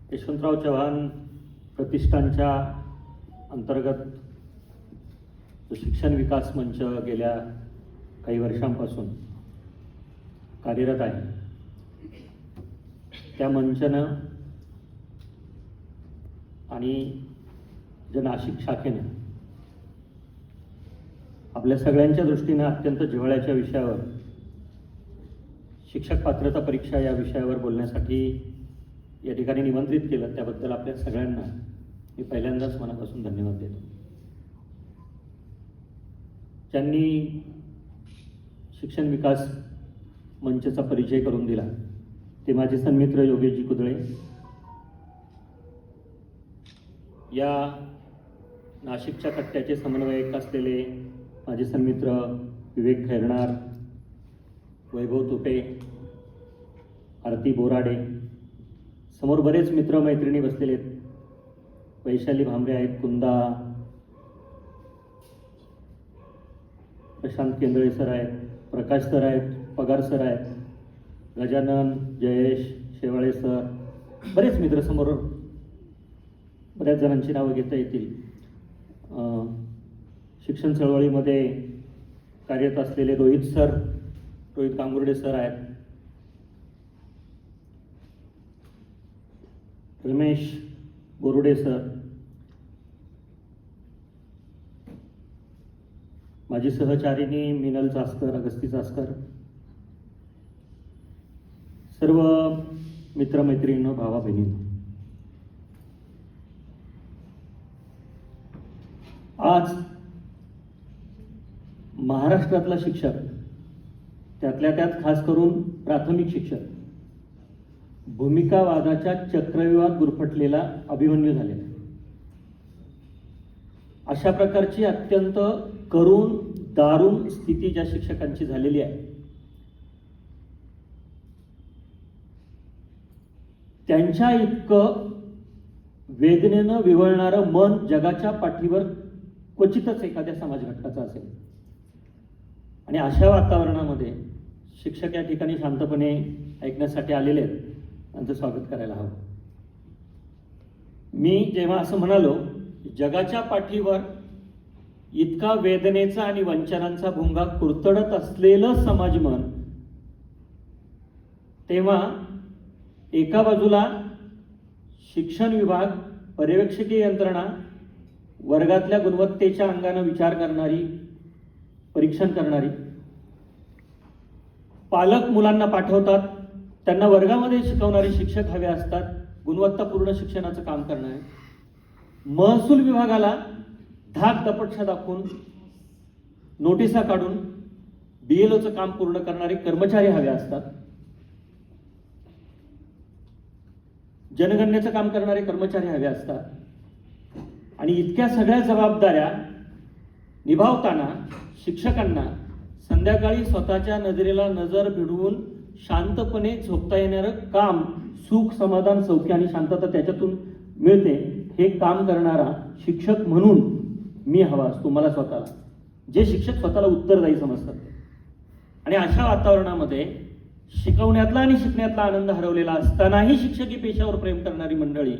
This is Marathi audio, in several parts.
यशवंतराव चव्हाण प्रतिष्ठानच्या अंतर्गत जो शिक्षण विकास मंच गेल्या काही वर्षांपासून कार्यरत आहे, त्या मंचानं आणि जे नाशिक शाखेनं आपल्या सगळ्यांच्या दृष्टीनं अत्यंत जिव्हाळ्याच्या विषयावर शिक्षक पात्रता परीक्षा या विषयावर बोलण्यासाठी या ठिकाणी निमंत्रित केलं, त्याबद्दल आपल्या सगळ्यांना मी पहिल्यांदाच मनापासून धन्यवाद देतो. ज्यांनी शिक्षण विकास मंचचा परिचय करून दिला ते माझे सन्मित्र योगेशजी कुदळे, या नाशिकच्या कट्ट्याचे समन्वयक असलेले माझे सन्मित्र विवेक खैरनार, वैभव तुपे, आरती बोराडे, समोर बरेच मित्र मैत्रिणी बसलेले आहेत, वैशाली भांबरे आहेत, कुंदा, प्रशांत केंद्रे सर आहेत, प्रकाश सर आहेत, पगार सर आहेत, गजानन, जयेश, शेवाळे सर, बरेच मित्र समोर, बऱ्याच जणांची नावं घेता येतील. शिक्षण चळवळीमध्ये कार्यरत असलेले रोहित गांगुर्डे सर आहेत, रमेश बोरुडे सर, माझी सहचारिणी मिनल चास्कर, अगस्ती चास्कर, सर्व मित्रमैत्रिणी, भावा बहिणी, आज महाराष्ट्रातला शिक्षक, त्यातल्या त्यात खास करून प्राथमिक शिक्षक, भूमिकावादाच्या चक्रव्यूहात गुरफटलेला अभिमन्यू झालेला. अशा प्रकारची अत्यंत करुण दारुण स्थिती ज्या शिक्षकांची झालेली आहे, त्यांच्या इतकं वेदनेनं विव्हळणारं मन जगाच्या पाठीवर क्वचितच एखाद्या समाज घटकाचा असेल. आणि अशा वातावरणामध्ये शिक्षक या ठिकाणी शांतपणे ऐकण्यासाठी आलेले आहेत, त्यांचं स्वागत करायला हवं. मी जेव्हा असं म्हणालो जगाच्या पाठीवर इतका वेदनेचा आणि वंचनांचा भुंगा कुरतडत असलेलं समाजमन, तेव्हा एका बाजूला शिक्षण विभाग, पर्यवेक्षकीय यंत्रणा, वर्गातल्या गुणवत्तेच्या अंगानं विचार करणारी, परीक्षण करणारी, पालक मुलांना पाठवतात, त्यांना वर्गामध्ये शिकवणारे शिक्षक हवे असतात, गुणवत्तापूर्ण शिक्षणाचं काम करणारे, महसूल विभागाला धाक दपटशा दाखवून नोटिसा काढून BLOचं काम पूर्ण करणारे कर्मचारी हवे असतात, जनगणनेचं काम करणारे कर्मचारी हवे असतात. आणि इतक्या सगळ्या जबाबदाऱ्या निभावताना शिक्षकांना संध्याकाळी स्वतःच्या नजरेला नजर भिडवून शांतपणे झोपता येणारं काम, सुख, समाधान, सौख्य आणि शांतता त्याच्यातून मिळते, हे काम करणारा शिक्षक म्हणून मी हवा असतो मला स्वतःला, जे शिक्षक स्वतःला उत्तरदायी समजतात. आणि अशा वातावरणामध्ये शिकवण्यातला आणि शिकण्यातला आनंद हरवलेला असतानाही शिक्षकी पेशावर प्रेम करणारी मंडळी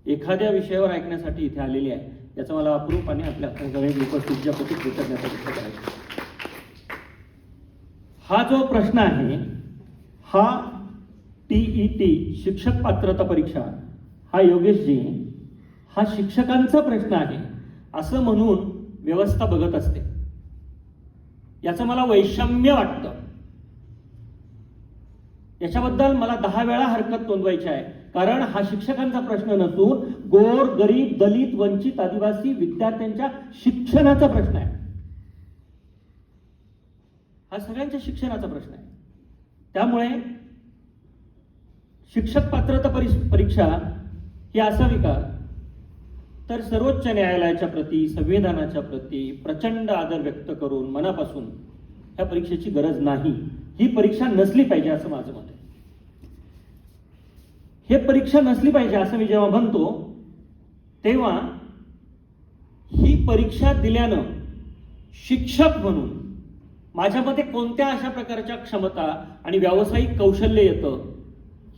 एखाद्या विषयावर ऐकण्यासाठी इथे आलेली आहे, याचा मला अप्रूप आणि आपल्या उपस्थितीच्या प्रती कृतज्ञता व्यक्त करायची. हा जो प्रश्न आहे, हा TET शिक्षक पात्रता परीक्षा, हा योगेशजी, हा शिक्षकांचा प्रश्न आहे असं म्हणून व्यवस्था बघत असते. याचं मला वैषम्य वाटतं. याच्याबद्दल मला 10 वेळा हरकत नोंदवायची आहे, कारण हा शिक्षकांचा प्रश्न नसून गोर, गरीब, दलित, वंचित, आदिवासी विद्यार्थ्यांच्या शिक्षणाचा प्रश्न आहे. हा सगळ्यांच्या शिक्षणाचा प्रश्न आहे. त्यामुळे शिक्षक पात्रता परीक्षा ही असावी का, तर सर्वोच्च न्यायालयाच्या प्रती, संविधानाच्या प्रती प्रचंड आदर व्यक्त करून मनापासून ह्या परीक्षेची गरज नाही, ही परीक्षा नसली पाहिजे असं माझं मत आहे. हे परीक्षा नसली पाहिजे असं मी जेव्हा म्हणतो, तेव्हा ही परीक्षा दिल्यानं शिक्षक म्हणून माझ्यामध्ये कोणत्या अशा प्रकारच्या क्षमता आणि व्यावसायिक कौशल्य येतं,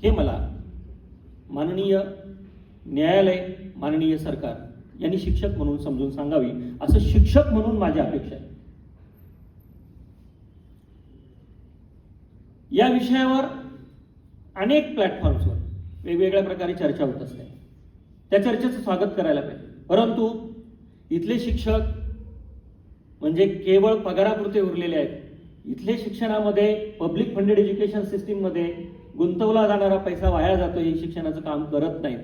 हे मला माननीय न्यायालय, माननीय सरकार यांनी शिक्षक म्हणून समजून सांगावी, असं शिक्षक म्हणून माझी अपेक्षा आहे. या विषयावर अनेक प्लॅटफॉर्म्सवर वेगवेगळ्या प्रकारे चर्चा होत असते. त्या चर्चेचं स्वागत करायला पाहिजे. परंतु इथले शिक्षक म्हणजे केवळ पगारापुरते उरलेले आहेत. इथले शिक्षणामध्ये, पब्लिक फंडेड एज्युकेशन सिस्टीममध्ये गुंतवला जाणारा पैसा वाया जातो, हे शिक्षणाचं काम करत नाहीत.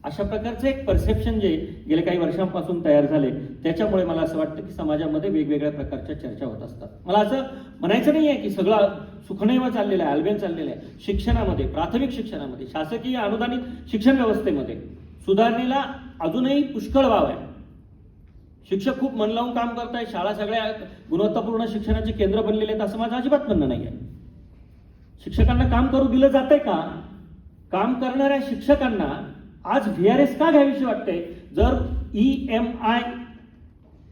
अशा प्रकारचं एक परसेप्शन जे गेल्या काही वर्षांपासून तयार झाले, त्याच्यामुळे मला असं वाटतं की समाजामध्ये वेगवेगळ्या प्रकारच्या चर्चा होत असतात. मला असं म्हणायचं नाही आहे की सगळं सुखनैव चाललेलं आहे, आलबेन चाललेलं आहे. शिक्षणामध्ये, प्राथमिक शिक्षणामध्ये, शासकीय अनुदानित शिक्षण व्यवस्थेमध्ये सुधारणेला अजूनही पुष्कळ वाव आहे. शिक्षक खूप मन लावून काम करत आहे, शाळा सगळ्या गुणवत्तापूर्ण शिक्षणाचे केंद्र बनलेले आहेत, असं माझं अजिबात म्हणणं नाही आहे. शिक्षकांना काम करू दिलं जातंय का? काम करणाऱ्या शिक्षकांना आज VRS का घ्यावीशी वाटते? जर EMI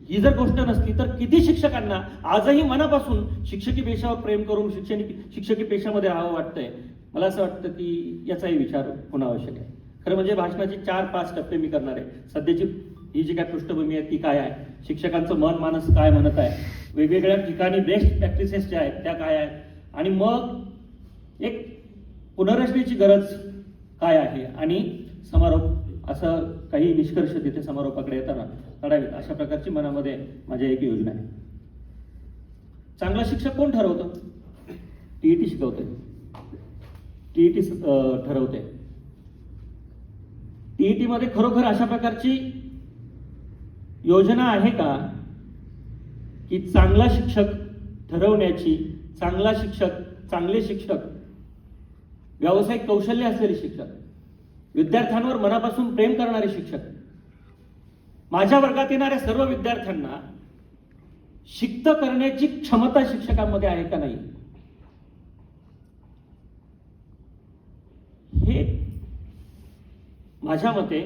ही जर गोष्ट नसती तर किती शिक्षकांना आजही मनापासून शिक्षकी पेशावर प्रेम करून शिक्षकी पेशामध्ये राहावं वाटतंय. मला असं वाटतं की याचाही विचार होणं आवश्यक आहे. खरं म्हणजे भाषणाचे 4-5 टप्पे मी करणार आहे. सध्याची ही जी काय पृष्ठभूमी आहे ती काय आहे, शिक्षकांचं मन मानस काय म्हणत आहे, वेगवेगळ्या ठिकाणी बेस्ट प्रॅक्टिसेस ज्या आहेत त्या काय आहेत, आणि मग एक पुनर्रचनेची गरज काय आहे, आणि समारोप असं काही निष्कर्ष तिथे समारोपाकडे येताना काढावेत, अशा प्रकारची मनामध्ये माझ्या एक योजना आहे. चांगला शिक्षक कोण ठरवतं? TET शिकवते, TET ठरवते. TET मध्ये खरोखर अशा प्रकारची योजना आहे का की चांगला शिक्षक ठरवण्याची, चांगला शिक्षक, चांगले शिक्षक, व्यावसायिक कौशल्य असलेले शिक्षक, विद्यार्थ्यांवर मनापासून प्रेम करणारे शिक्षक, माझ्या वर्गात येणाऱ्या सर्व विद्यार्थ्यांना शिक्त करण्याची क्षमता शिक्षकांमध्ये आहे का नाही, हे माझ्या मते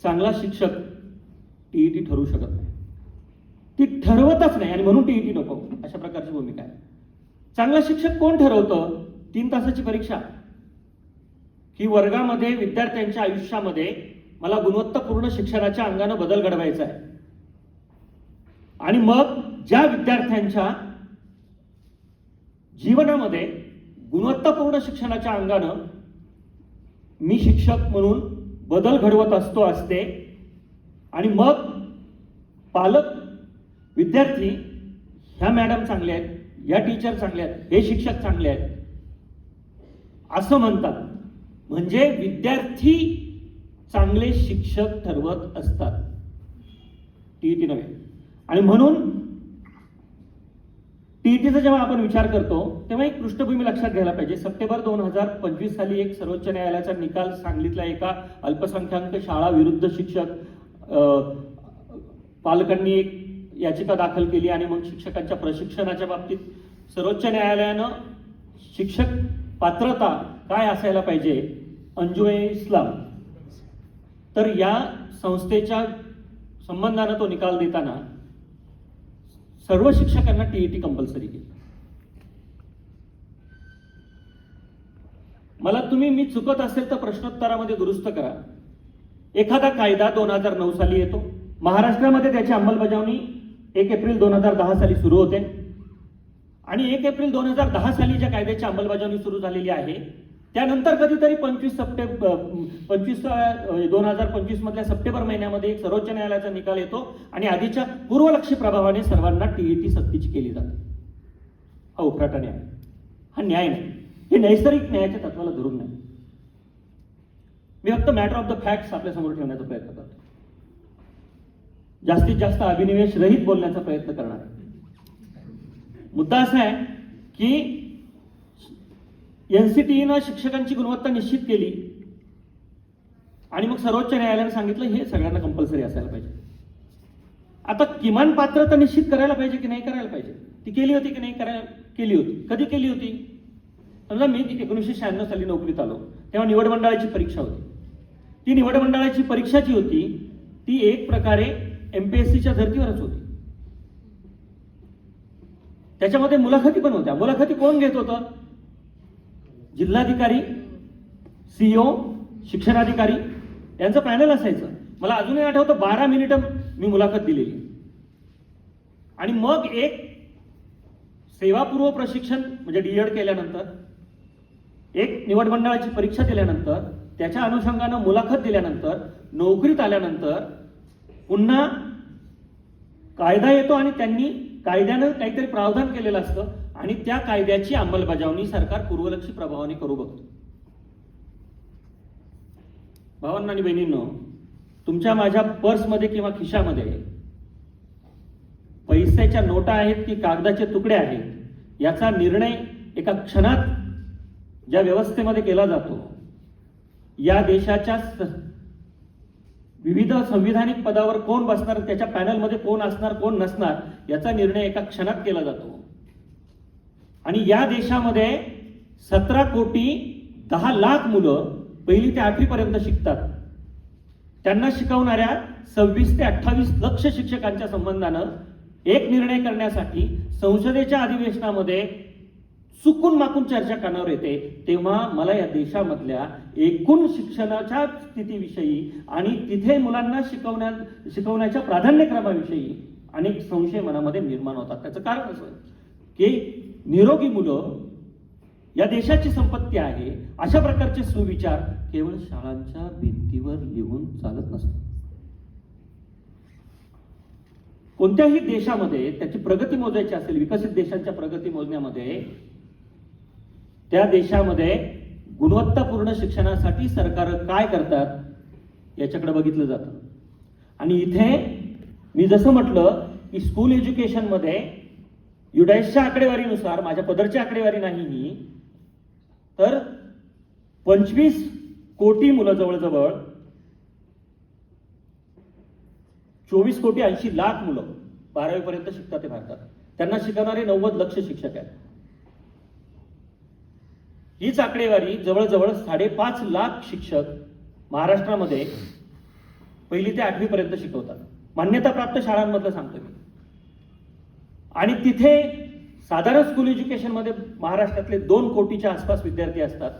चांगला शिक्षक TET ठरवू शकत नाही. ती ठरवतच नाही आणि म्हणून TET नको, अशा प्रकारची भूमिका आहे. चांगला शिक्षक कोण ठरवतं? 3 तासाची परीक्षा की वर्गामध्ये विद्यार्थ्यांच्या आयुष्यामध्ये मला गुणवत्तापूर्ण शिक्षणाच्या अंगानं बदल घडवायचा आहे, आणि मग ज्या विद्यार्थ्यांच्या जीवनामध्ये गुणवत्तापूर्ण शिक्षणाच्या अंगानं मी शिक्षक म्हणून बदल घडवत असते, आणि मग पालक, विद्यार्थी, ह्या मॅडम चांगल्या आहेत, ह्या टीचर चांगल्या आहेत, हे शिक्षक चांगले आहेत असं म्हणतात. म्हणजे विद्यार्थी चांगले शिक्षक ठरवत असतात, TET नव्हे. आणि म्हणून TETचा जेव्हा आपण विचार करतो तेव्हा एक पृष्ठभूमी लक्षात घ्यायला पाहिजे. सप्टेंबर 2025 साली एक सर्वोच्च न्यायालयाचा निकाल सांगितला. एका अल्पसंख्याक शाळा विरुद्ध शिक्षक पालकांनी एक याचिका दाखल केली, आणि मग शिक्षकांच्या प्रशिक्षणाच्या बाबतीत सर्वोच्च न्यायालयानं शिक्षक पात्रता काय असायला पाहिजे, अंजुमे इस्लाम, तर या संस्थेच्या संबंधानं तो निकाल देताना सर्व शिक्षकांना TET कंपल्सरी केली. मला मी चुकत असेल तर प्रश्नोत्तरामध्ये दुरुस्त करा. एखादा कायदा 2009 साली येतो, महाराष्ट्रामध्ये त्याची अंमलबजावणी 1 एप्रिल 2010 साली सुरू होते, आणि 1 एप्रिल 2010 साली ज्या कायद्याची अंमलबजावणी सुरू झालेली आहे त्यानंतर कधीतरी 2025 मधल्या सप्टेंबर महिन्यामध्ये एक सर्वोच्च न्यायालयाचा निकाल येतो, आणि आधीच्या पूर्वलक्षी प्रभावाने सर्वांना TET सक्तीची केली जाते. हा उफराटा न्याय, हा न्याय नाही. हे नैसर्गिक न्यायाच्या तत्वाला धरून नाही. मी फक्त मॅटर ऑफ द फॅक्ट्स आपल्या समोर ठेवण्याचा प्रयत्न करतो, जास्तीत जास्त अभिनिवेश रहित बोलण्याचा प्रयत्न करणार आहे. मुद्दा असा आहे की NCTEनं शिक्षकांची गुणवत्ता निश्चित केली, आणि मग सर्वोच्च न्यायालयाने सांगितलं हे सगळ्यांना कंपल्सरी असायला पाहिजे. आता किमान पात्रता निश्चित करायला पाहिजे की नाही करायला पाहिजे, ती केली होती की नाही केली होती. कधी केली होती? समजा मी 1996 साली नोकरीत आलो तेव्हा निवड मंडळाची परीक्षा होती. ती निवड मंडळाची परीक्षा जी होती ती एक प्रकारे MPSCच्या धर्तीवरच होती. त्याच्यामध्ये मुलाखती पण होत्या. मुलाखती कोण घेत होतं? जिल्हाधिकारी, CEO, शिक्षणाधिकारी, यांचं पॅनल असायचं. मला अजूनही आठवतं 12 मिनिटं मी मुलाखत दिलेली. आणि मग एक सेवापूर्व प्रशिक्षण म्हणजे डीएड केल्यानंतर, एक निवड मंडळाची परीक्षा दिल्यानंतर, त्याच्या अनुषंगानं मुलाखत दिल्यानंतर, नोकरीत आल्यानंतर पुन्हा कायदा येतो आणि त्यांनी कायद्यानं काहीतरी प्रावधान केलेलं असतं आणि त्या कायद्याची अंमलबजावणी सरकार पूर्वलक्षी प्रभावाने करू बघतो. भावांनो आणि बहिणींनो, तुमच्या माझ्या पर्समध्ये किंवा खिशामध्ये पैशाच्या नोटा आहेत की कागदाचे तुकडे आहेत याचा निर्णय एका क्षणात ज्या व्यवस्थेमध्ये केला जातो, या देशाच्या विविध संविधानिक पदावर कोण बसणार, त्याच्या पॅनलमध्ये कोण असणार कोण नसणार याचा निर्णय एका क्षणात केला जातो. आणि या देशामध्ये 17,10,00,000 मुलं 1ली ते 8वी पर्यंत शिकतात. त्यांना शिकवणाऱ्या 26 ते 28 लक्ष शिक्षकांच्या संबंधानं एक निर्णय करण्यासाठी संसदेच्या अधिवेशनामध्ये चुकून माकून चर्चा करण्यावर येते, तेव्हा मला या देशामधल्या एकूण शिक्षणाच्या स्थितीविषयी आणि तिथे मुलांना शिकवण्याच्या प्राधान्यक्रमाविषयी अनेक संशय मनामध्ये निर्माण होतात. त्याचं कारण असं की निरोगी मुलं या देशाची संपत्ती आहे. अशा प्रकारचे सुविचार केवळ शाळांच्या भिंतीवर लिहून चालत नसतात. कोणत्याही देशामध्ये त्याची प्रगती मोजायची असेल, विकसित देशांच्या प्रगती मोजण्यामध्ये त्या देशामध्ये गुणवत्तापूर्ण शिक्षणासाठी सरकार काय करतात याच्याकडे बघितलं जातं. आणि इथे मी जसं म्हटलं की स्कूल एज्युकेशनमध्ये युडाईसच्या आकडेवारीनुसार, माझ्या पदरच्या आकडेवारी नाही ही, तर 25 कोटी मुलं जवळजवळ 24,80,00,000 मुलं 12वी पर्यंत शिकतात ते भारतात. त्यांना शिकवणारे 90 लक्ष शिक्षक आहेत. हीच आकडेवारी जवळजवळ 5.5 लाख शिक्षक महाराष्ट्रामध्ये 1ली ते 8वी पर्यंत शिकवतात. मान्यताप्राप्त शाळांमधलं सांगतो मी. आणि तिथे साधारण स्कूल एज्युकेशनमध्ये महाराष्ट्रातले 2 कोटीच्या आसपास विद्यार्थी असतात.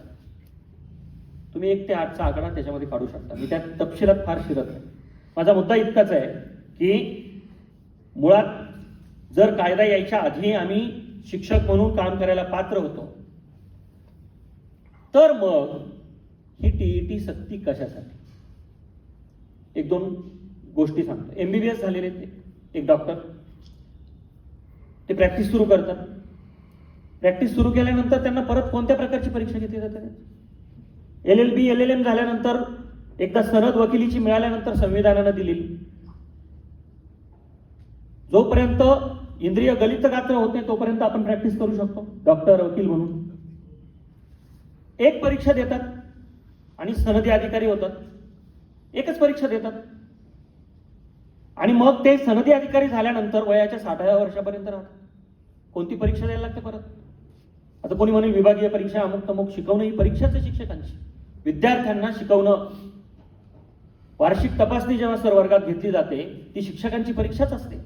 तुम्ही 1 ते 8चा आकडा त्याच्यामध्ये काढू शकता. मी त्या तपशिलात फार शिरत नाही. माझा मुद्दा इतकाच आहे की मुळात जर कायदा यायच्या आधी आम्ही शिक्षक म्हणून काम करायला पात्र होतो, तर मग ही टीईटी सक्ती कशासाठी? 1-2 गोष्टी सांगतो. MBBS झालेले एक डॉक्टर ते प्रॅक्टिस सुरू करतात. प्रॅक्टिस सुरू केल्यानंतर त्यांना परत कोणत्या प्रकारची परीक्षा घेतली जाते? LLB LLM झाल्यानंतर एकदा सनद वकिलीची मिळाल्यानंतर संविधानानं दिलेली, जोपर्यंत इंद्रिय गलित गात्र होत नाही तोपर्यंत आपण प्रॅक्टिस करू शकतो डॉक्टर वकील म्हणून. एक परीक्षा देतात आणि सनदी अधिकारी होतात. एकच परीक्षा देतात आणि मग ते सनदी अधिकारी झाल्यानंतर वयाच्या 60व्या वर्षापर्यंत राहतात. कोणती परीक्षा द्यायला लागते परत? आता कोणी म्हणेल विभागीय परीक्षा, अमुक तमुक. शिकवणं ही परीक्षाच आहे शिक्षकांची. विद्यार्थ्यांना शिकवणं, वार्षिक तपासणी जेव्हा सर वर्गात घेतली जाते ती शिक्षकांची परीक्षाच असते.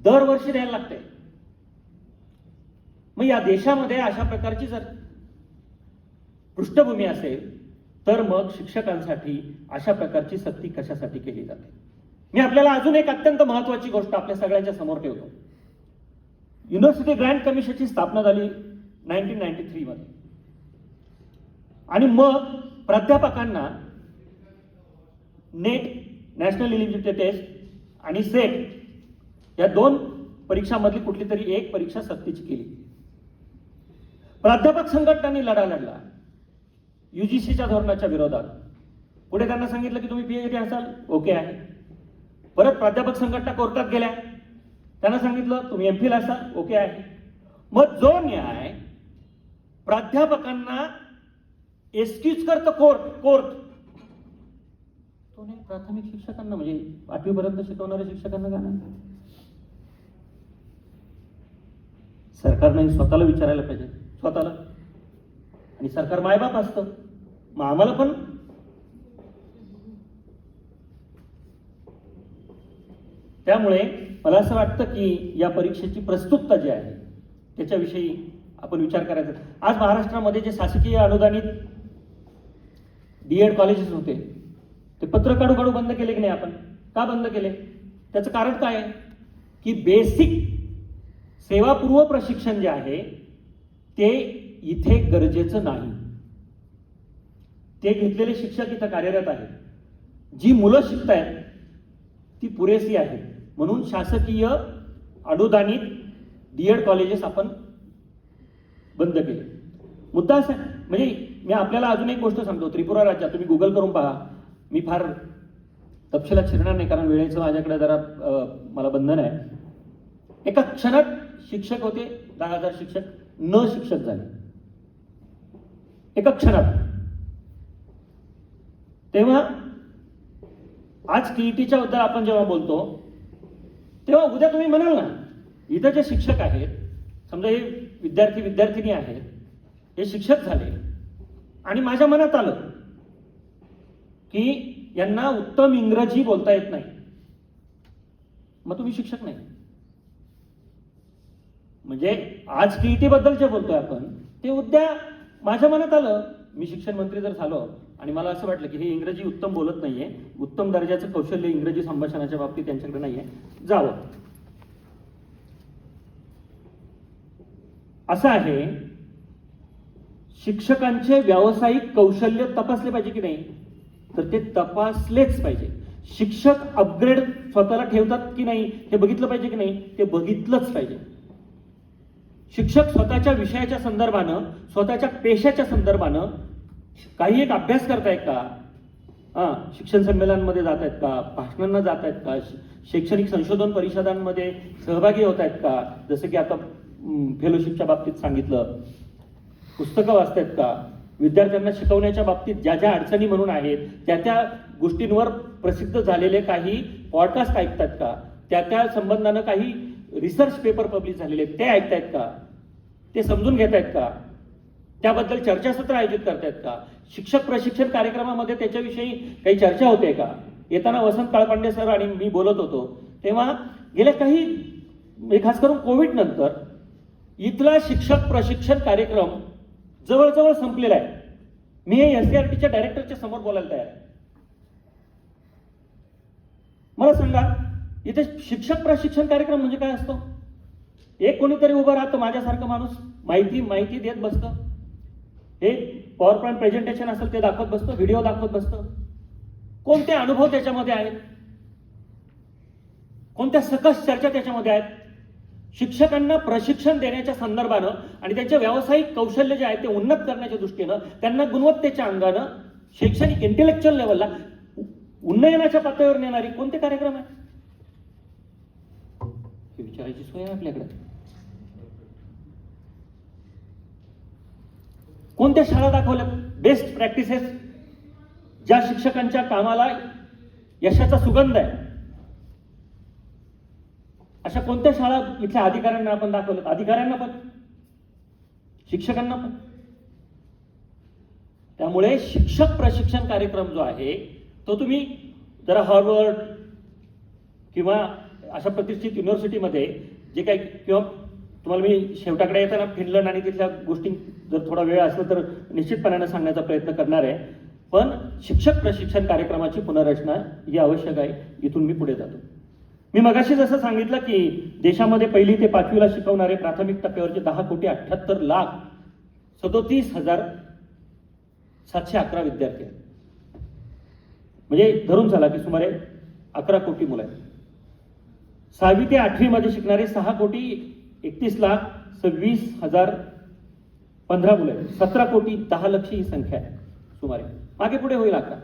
दरवर्षी द्यायला लागते. मग या देशामध्ये अशा प्रकारची जर पृष्ठभूमी असेल तर मग शिक्षकांसाठी अशा प्रकारची सक्ती कशासाठी केली जाते? मी आपल्याला अजून एक अत्यंत महत्वाची गोष्ट आपल्या सगळ्यांच्या समोर ठेवतो. युनिव्हर्सिटी ग्रँट कमिशनची स्थापना झाली 1993 मध्ये. आणि मग प्राध्यापकांना नेट, नॅशनल एलिजिबिलिटी टेस्ट आणि सेट या 2 परीक्षांमधली कुठली तरी एक परीक्षा सक्तीची केली. प्राध्यापक संघटनांनी लढा लढला UGCच्या धोरणाच्या विरोधात. पुढे त्यांना सांगितलं की तुम्ही PhD असाल, ओके आहे. परत प्राध्यापक संघटना कोर्टात गेल्या. त्यांना सांगितलं तुम्ही MPhil असाल, ओके आहे. मग जो न्याय प्राध्यापकांना एक्सक्यूज करतं कोर्ट, तो नाही प्राथमिक शिक्षकांना म्हणजे 8वी पर्यंत शिकवणाऱ्या शिक्षकांना का नाही? सरकारने स्वतःला विचारायला पाहिजे, स्वतःला. आणि सरकार मायबाप असतं, मग आम्हाला पण त्यामुळे मला असं वाटतं की या परीक्षेची प्रस्तुतता जी आहे त्याच्याविषयी आपण विचार करायचा. आज महाराष्ट्रामध्ये जे शासकीय अनुदानित D.Ed कॉलेजेस होते, ते पत्र काढू काढू बंद केले की नाही आपण? का बंद केले? त्याचं कारण काय आहे की बेसिक सेवापूर्व प्रशिक्षण जे आहे ते इथे गरजेचं नाही. ते घेतलेले शिक्षक इथं कार्यरत आहेत, जी मुलं शिकतायत ती पुरेसी आहेत, म्हणून शासकीय अनुदानित D.Ed कॉलेजेस आपण बंद केले. मुद्दा असा आहे, म्हणजे मी आपल्याला अजून एक गोष्ट सांगतो. त्रिपुरा राज्यात तुम्ही गुगल करून पहा, मी फार तपशिलात शिरणार नाही कारण वेळेचं माझ्याकडे जरा मला बंधन आहे. एका क्षणात शिक्षक होते 10,000 शिक्षक न शिक्षक झाले, एका क्षणात. तेव्हा आज टीईटीच्या बद्दल आपण जेव्हा बोलतो तेव्हा उद्या तुम्ही म्हणाल ना, इथं जे शिक्षक आहेत, समजा हे विद्यार्थिनी आहेत, हे शिक्षक झाले आणि माझ्या मनात आलं की यांना उत्तम इंग्रजी बोलता येत नाही, मग तुम्ही शिक्षक नाही. म्हणजे आज टीईटी बद्दल जे बोलतोय आपण ते उद्या माझ्या मनात आलं, मी शिक्षण मंत्री जर झालो आणि मला असं वाटलं की हे इंग्रजी उत्तम बोलत नाहीये, उत्तम दर्जाचं कौशल्य इंग्रजी संभाषणाच्या बाबतीत त्यांच्याकडे नाहीये, जावं. असं आहे, शिक्षकांचे व्यावसायिक कौशल्य तपासले पाहिजे की नाही, तर ते तपासलेच पाहिजे. शिक्षक अपग्रेड स्वतःला ठेवतात की नाही हे बघितलं पाहिजे की नाही, ते बघितलंच पाहिजे. शिक्षक स्वतःच्या विषयाच्या संदर्भानं, स्वतःच्या पेशाच्या संदर्भानं काही एक अभ्यास करतायत का? शिक्षण संमेलनांमध्ये जात आहेत का? भाषणांना जात आहेत का? शैक्षणिक संशोधन परिषदांमध्ये सहभागी होत आहेत का? जसं की आता फेलोशिपच्या बाबतीत सांगितलं. पुस्तकं वाचतायत का? विद्यार्थ्यांना शिकवण्याच्या बाबतीत ज्या ज्या अडचणी म्हणून आहेत त्या त्या गोष्टींवर प्रसिद्ध झालेले काही पॉडकास्ट ऐकतात का? त्या संबंधानं काही रिसर्च पेपर पब्लिश झालेले ते ऐकतायत का? ते समजून घेत आहेत का? त्याबद्दल चर्चासत्र आयोजित करतायत का? शिक्षक प्रशिक्षण कार्यक्रमामध्ये त्याच्याविषयी काही चर्चा होते का? येताना वसंत काळपांडे सर आणि मी बोलत होतो तेव्हा गेल्या काही खास करून कोविड नंतर इथला शिक्षक प्रशिक्षण कार्यक्रम जवळजवळ संपलेला आहे. मी हे SCRTच्या डायरेक्टरच्या समोर बोलायला तयार आहे. मला सांगा, इथे शिक्षक प्रशिक्षण कार्यक्रम म्हणजे काय असतो? एक कोणीतरी उभं राहतं माझ्यासारखं माणूस, माहिती देत बसतं, हे पॉवर पॉईंट प्रेझेंटेशन असेल ते दाखवत बसतं, व्हिडिओ दाखवत बसतं. कोणते अनुभव त्याच्यामध्ये आहेत, कोणत्या सकस चर्चा त्याच्यामध्ये आहेत. शिक्षकांना प्रशिक्षण देण्याच्या संदर्भानं आणि त्यांच्या व्यावसायिक कौशल्य जे आहे ते उन्नत करण्याच्या दृष्टीनं, त्यांना गुणवत्तेच्या अंगानं शैक्षणिक इंटेलेक्च्युअल लेवलला उन्नयनाच्या पातळीवर नेणारी कोणते कार्यक्रम आहेत हे विचारायची सोय आहे आपल्याकडे. कोणत्या शाळा दाखवल्या बेस्ट प्रॅक्टिसेस, ज्या शिक्षकांच्या कामाला यशाचा सुगंध आहे, अशा कोणत्या शाळा इथल्या अधिकाऱ्यांना आपण दाखवल्यात? अधिकाऱ्यांना पण, शिक्षकांना पण. त्यामुळे शिक्षक प्रशिक्षण कार्यक्रम जो आहे तो तुम्ही जरा हार्वर्ड किंवा अशा प्रतिष्ठित युनिव्हर्सिटीमध्ये जे काही, किंवा तुम्हाला मी शेवटाकडे येताना फिनलंड आणि तिथल्या गोष्टी जर थोडा वेळ असला तर निश्चितपणाने सांगण्याचा प्रयत्न करणार आहे. पण शिक्षक प्रशिक्षण कार्यक्रमाची पुनर्रचना ही आवश्यक आहे. इथून मी पुढे जातो. मी मगाशी जसं सांगितलं की देशामध्ये 1ली ते 5वीला शिकवणारे प्राथमिक टप्प्यावरचे 10,78,37,711 विद्यार्थी आहेत. म्हणजे धरून चला की सुमारे 11 कोटी मुलं आहेत. 6वी ते 8वी मध्ये शिकणारे 6,31,26,015 मुलं आहेत. 17,10,00,000 ही संख्या आहे सुमारे. मागे पुढे होईल आता.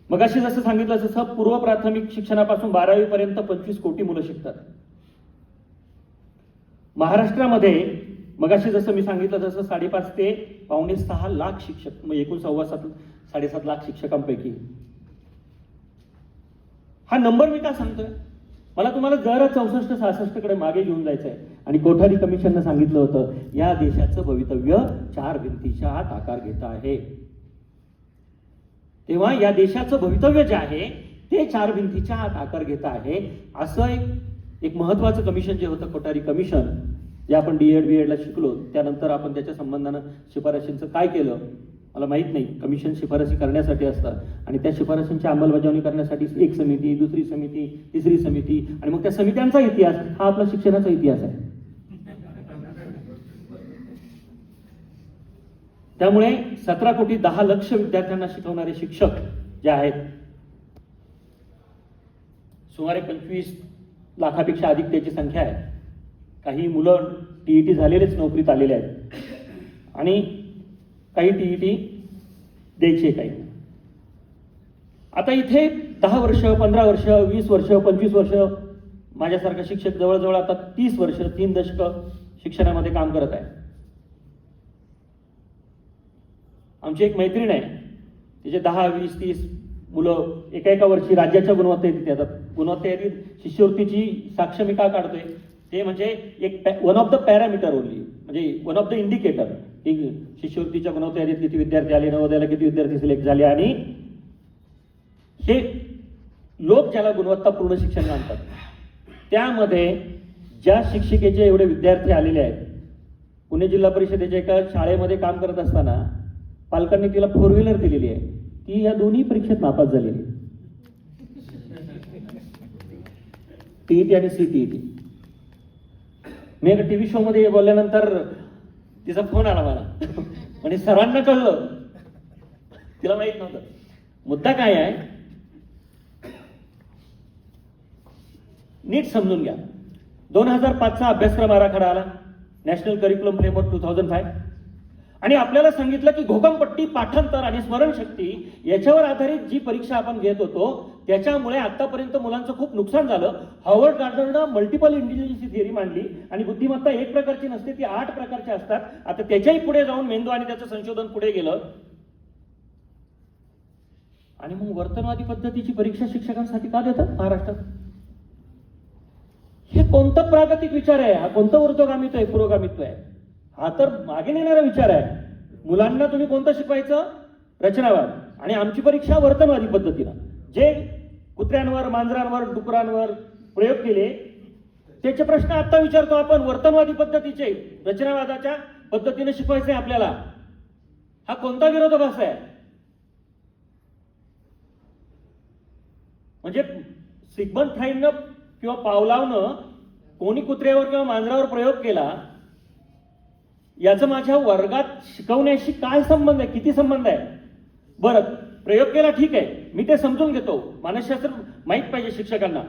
मगाशी जसं सांगितलं तसं पूर्व प्राथमिक शिक्षणापासून 12वी पर्यंत 25 कोटी मुलं शिकतात. महाराष्ट्रामध्ये मगाशी जसं मी सांगितलं तसं 5.5 ते 5.6 लाख शिक्षक, मग एकूण 7.5 लाख शिक्षकांपैकी. हा नंबर मी का सांगतोय? मला तुम्हाला जरा 64-66 कडे मागे घेऊन जायचं आहे. आणि कोठारी कमिशननं सांगितलं होतं या देशाचं भवितव्य 4 भिंतीच्या आत आकार घेत आहे. तेव्हा या देशाचं भवितव्य जे आहे ते 4 भिंतीच्या आत आकार घेत आहे. असं एक महत्वाचं कमिशन जे होतं कोठारी कमिशन, जे आपण D.Ed. B.Edला शिकलो त्यानंतर आपण त्याच्या संबंधानं शिफारशींचं काय केलं मला माहीत नाही. कमिशन शिफारसी करण्यासाठी असतात आणि त्या शिफारशींची अंमलबजावणी करण्यासाठी एक समिती, दुसरी समिती, तिसरी समिती आणि मग त्या समित्यांचा इतिहास हा आपला शिक्षणाचा इतिहास आहे. त्यामुळे 17,10,00,000 विद्यार्थ्यांना शिकवणारे शिक्षक जे आहेत, सुमारे 25 लाखापेक्षा अधिक त्याची संख्या आहे. काही मुलं TET झालेलेच नोकरीत आलेले आहेत आणि काही TET द्यायचे काही. आता इथे 10 वर्ष, 15 वर्ष, 20 वर्ष, 25 वर्ष माझ्यासारखा शिक्षक जवळजवळ आता 30 वर्ष, 3 दशक शिक्षणामध्ये काम करत आहे. आमची एक मैत्रीण आहे, तिचे 10, 20, 30 मुलं एका वर्षी राज्याच्या गुणवत्ता यादीत येतात. गुणवत्ता यादीत शिष्यवृत्तीची साक्ष मी का काढतोय ते म्हणजे एक one of the parameter only, म्हणजे वन ऑफ द इंडिकेटर की शिष्यवृत्तीच्या गुणवत्ता यादीत किती विद्यार्थी आले, नवोदयाला किती विद्यार्थी सिलेक्ट झाले. आणि हे लोक ज्याला गुणवत्तापूर्ण शिक्षण मानतात त्यामध्ये ज्या शिक्षिकेचे एवढे विद्यार्थी आलेले आहेत, पुणे जिल्हा परिषदेच्या एका शाळेमध्ये काम करत असताना पालकांनी तिला 4 व्हीलर दिलेली आहे. ती या दोन्ही परीक्षेत नापास झालेली, TET आणि CTET. मी एका TV शो मध्ये बोलल्यानंतर तिचा फोन आला मला म्हणजे सरांना कळलं, तिला माहित नव्हतं. मुद्दा काय आहे नीट समजून घ्या. 2005चा अभ्यासक्रम आराखडा आला, नॅशनल करिक्युलम फ्रेमवर्क 2005, आणि आपल्याला सांगितलं की घोकमपट्टी, पाठांतर आणि स्मरणशक्ती याच्यावर आधारित जी परीक्षा आपण घेत होतो त्याच्यामुळे आतापर्यंत मुलांचं खूप नुकसान झालं. हार्वर्ड गार्डनरनं मल्टिपल इंटेलिजन्सची थिअरी मांडली आणि बुद्धिमत्ता एक प्रकारची नसते, ती 8 प्रकारच्या असतात. आता त्याच्याही पुढे जाऊन मेंदू आणि त्याचं संशोधन पुढे गेलं आणि मग वर्तनवादी पद्धतीची परीक्षा शिक्षकांसाठी का देतात महाराष्ट्रात? हे कोणतं प्रागतिक विचार आहे हा? कोणतं ऊर्ध्वगामित्व आहे, पुरोगामित्व आहे? हा तर मागे नेणारा विचार आहे. मुलांना तुम्ही कोणतं शिकवायचं? रचनावाद. आणि आमची परीक्षा वर्तनवादी पद्धतीनं जे कुत्र्यांवर, मांजरांवर, डुकरांवर प्रयोग केले त्याचे प्रश्न आता विचारतो आपण. वर्तनवादी पद्धतीचे रचनावादाच्या पद्धतीने शिकवायचे आपल्याला. हा कोणता विरोधाभास आहे? म्हणजे सिग्मंड फ्राईडनं किंवा पावलावनं कोणी कुत्र्यावर किंवा मांजरावर प्रयोग केला याचं माझ्या वर्गात शिकवण्याशी काय संबंध आहे? किती संबंध आहे? बरं, प्रयोग केला ठीक आहे, मी ते समजून घेतो, मानसशास्त्र माहीत पाहिजे शिक्षकांना.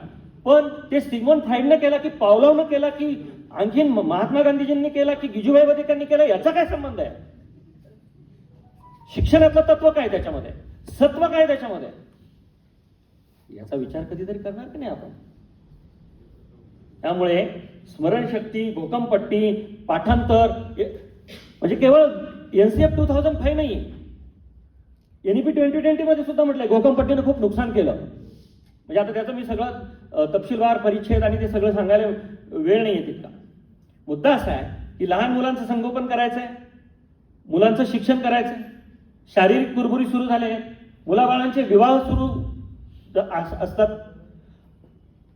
पण ते सिग्मंड फ्राईडनं केला की पावलावनं केला की आणखीन महात्मा गांधीजींनी केला की गिजूभाई बदेकरांनी केला, याचा काय संबंध आहे? शिक्षणातलं तत्व काय त्याच्यामध्ये, सत्व काय त्याच्यामध्ये, याचा विचार कधीतरी करणार की नाही आपण? त्यामुळे स्मरणशक्ती, घोकमपट्टी, पाठांतर म्हणजे केवळ NCF 2005 नाही, NEP 2020 मध्ये सुद्धा म्हटलंय घोकमपट्टीनं खूप नुकसान केलं. म्हणजे आता त्याचं मी सगळं तपशीलवार परिच्छेद आणि ते सगळं सांगायला वेळ नाही आहे तितका. मुद्दा असा आहे की लहान मुलांचं संगोपन करायचंय, मुलांचं शिक्षण करायचंय, शारीरिक कुरबुरी सुरू झाले आहेत, मुलाबाळांचे विवाह सुरू असतात,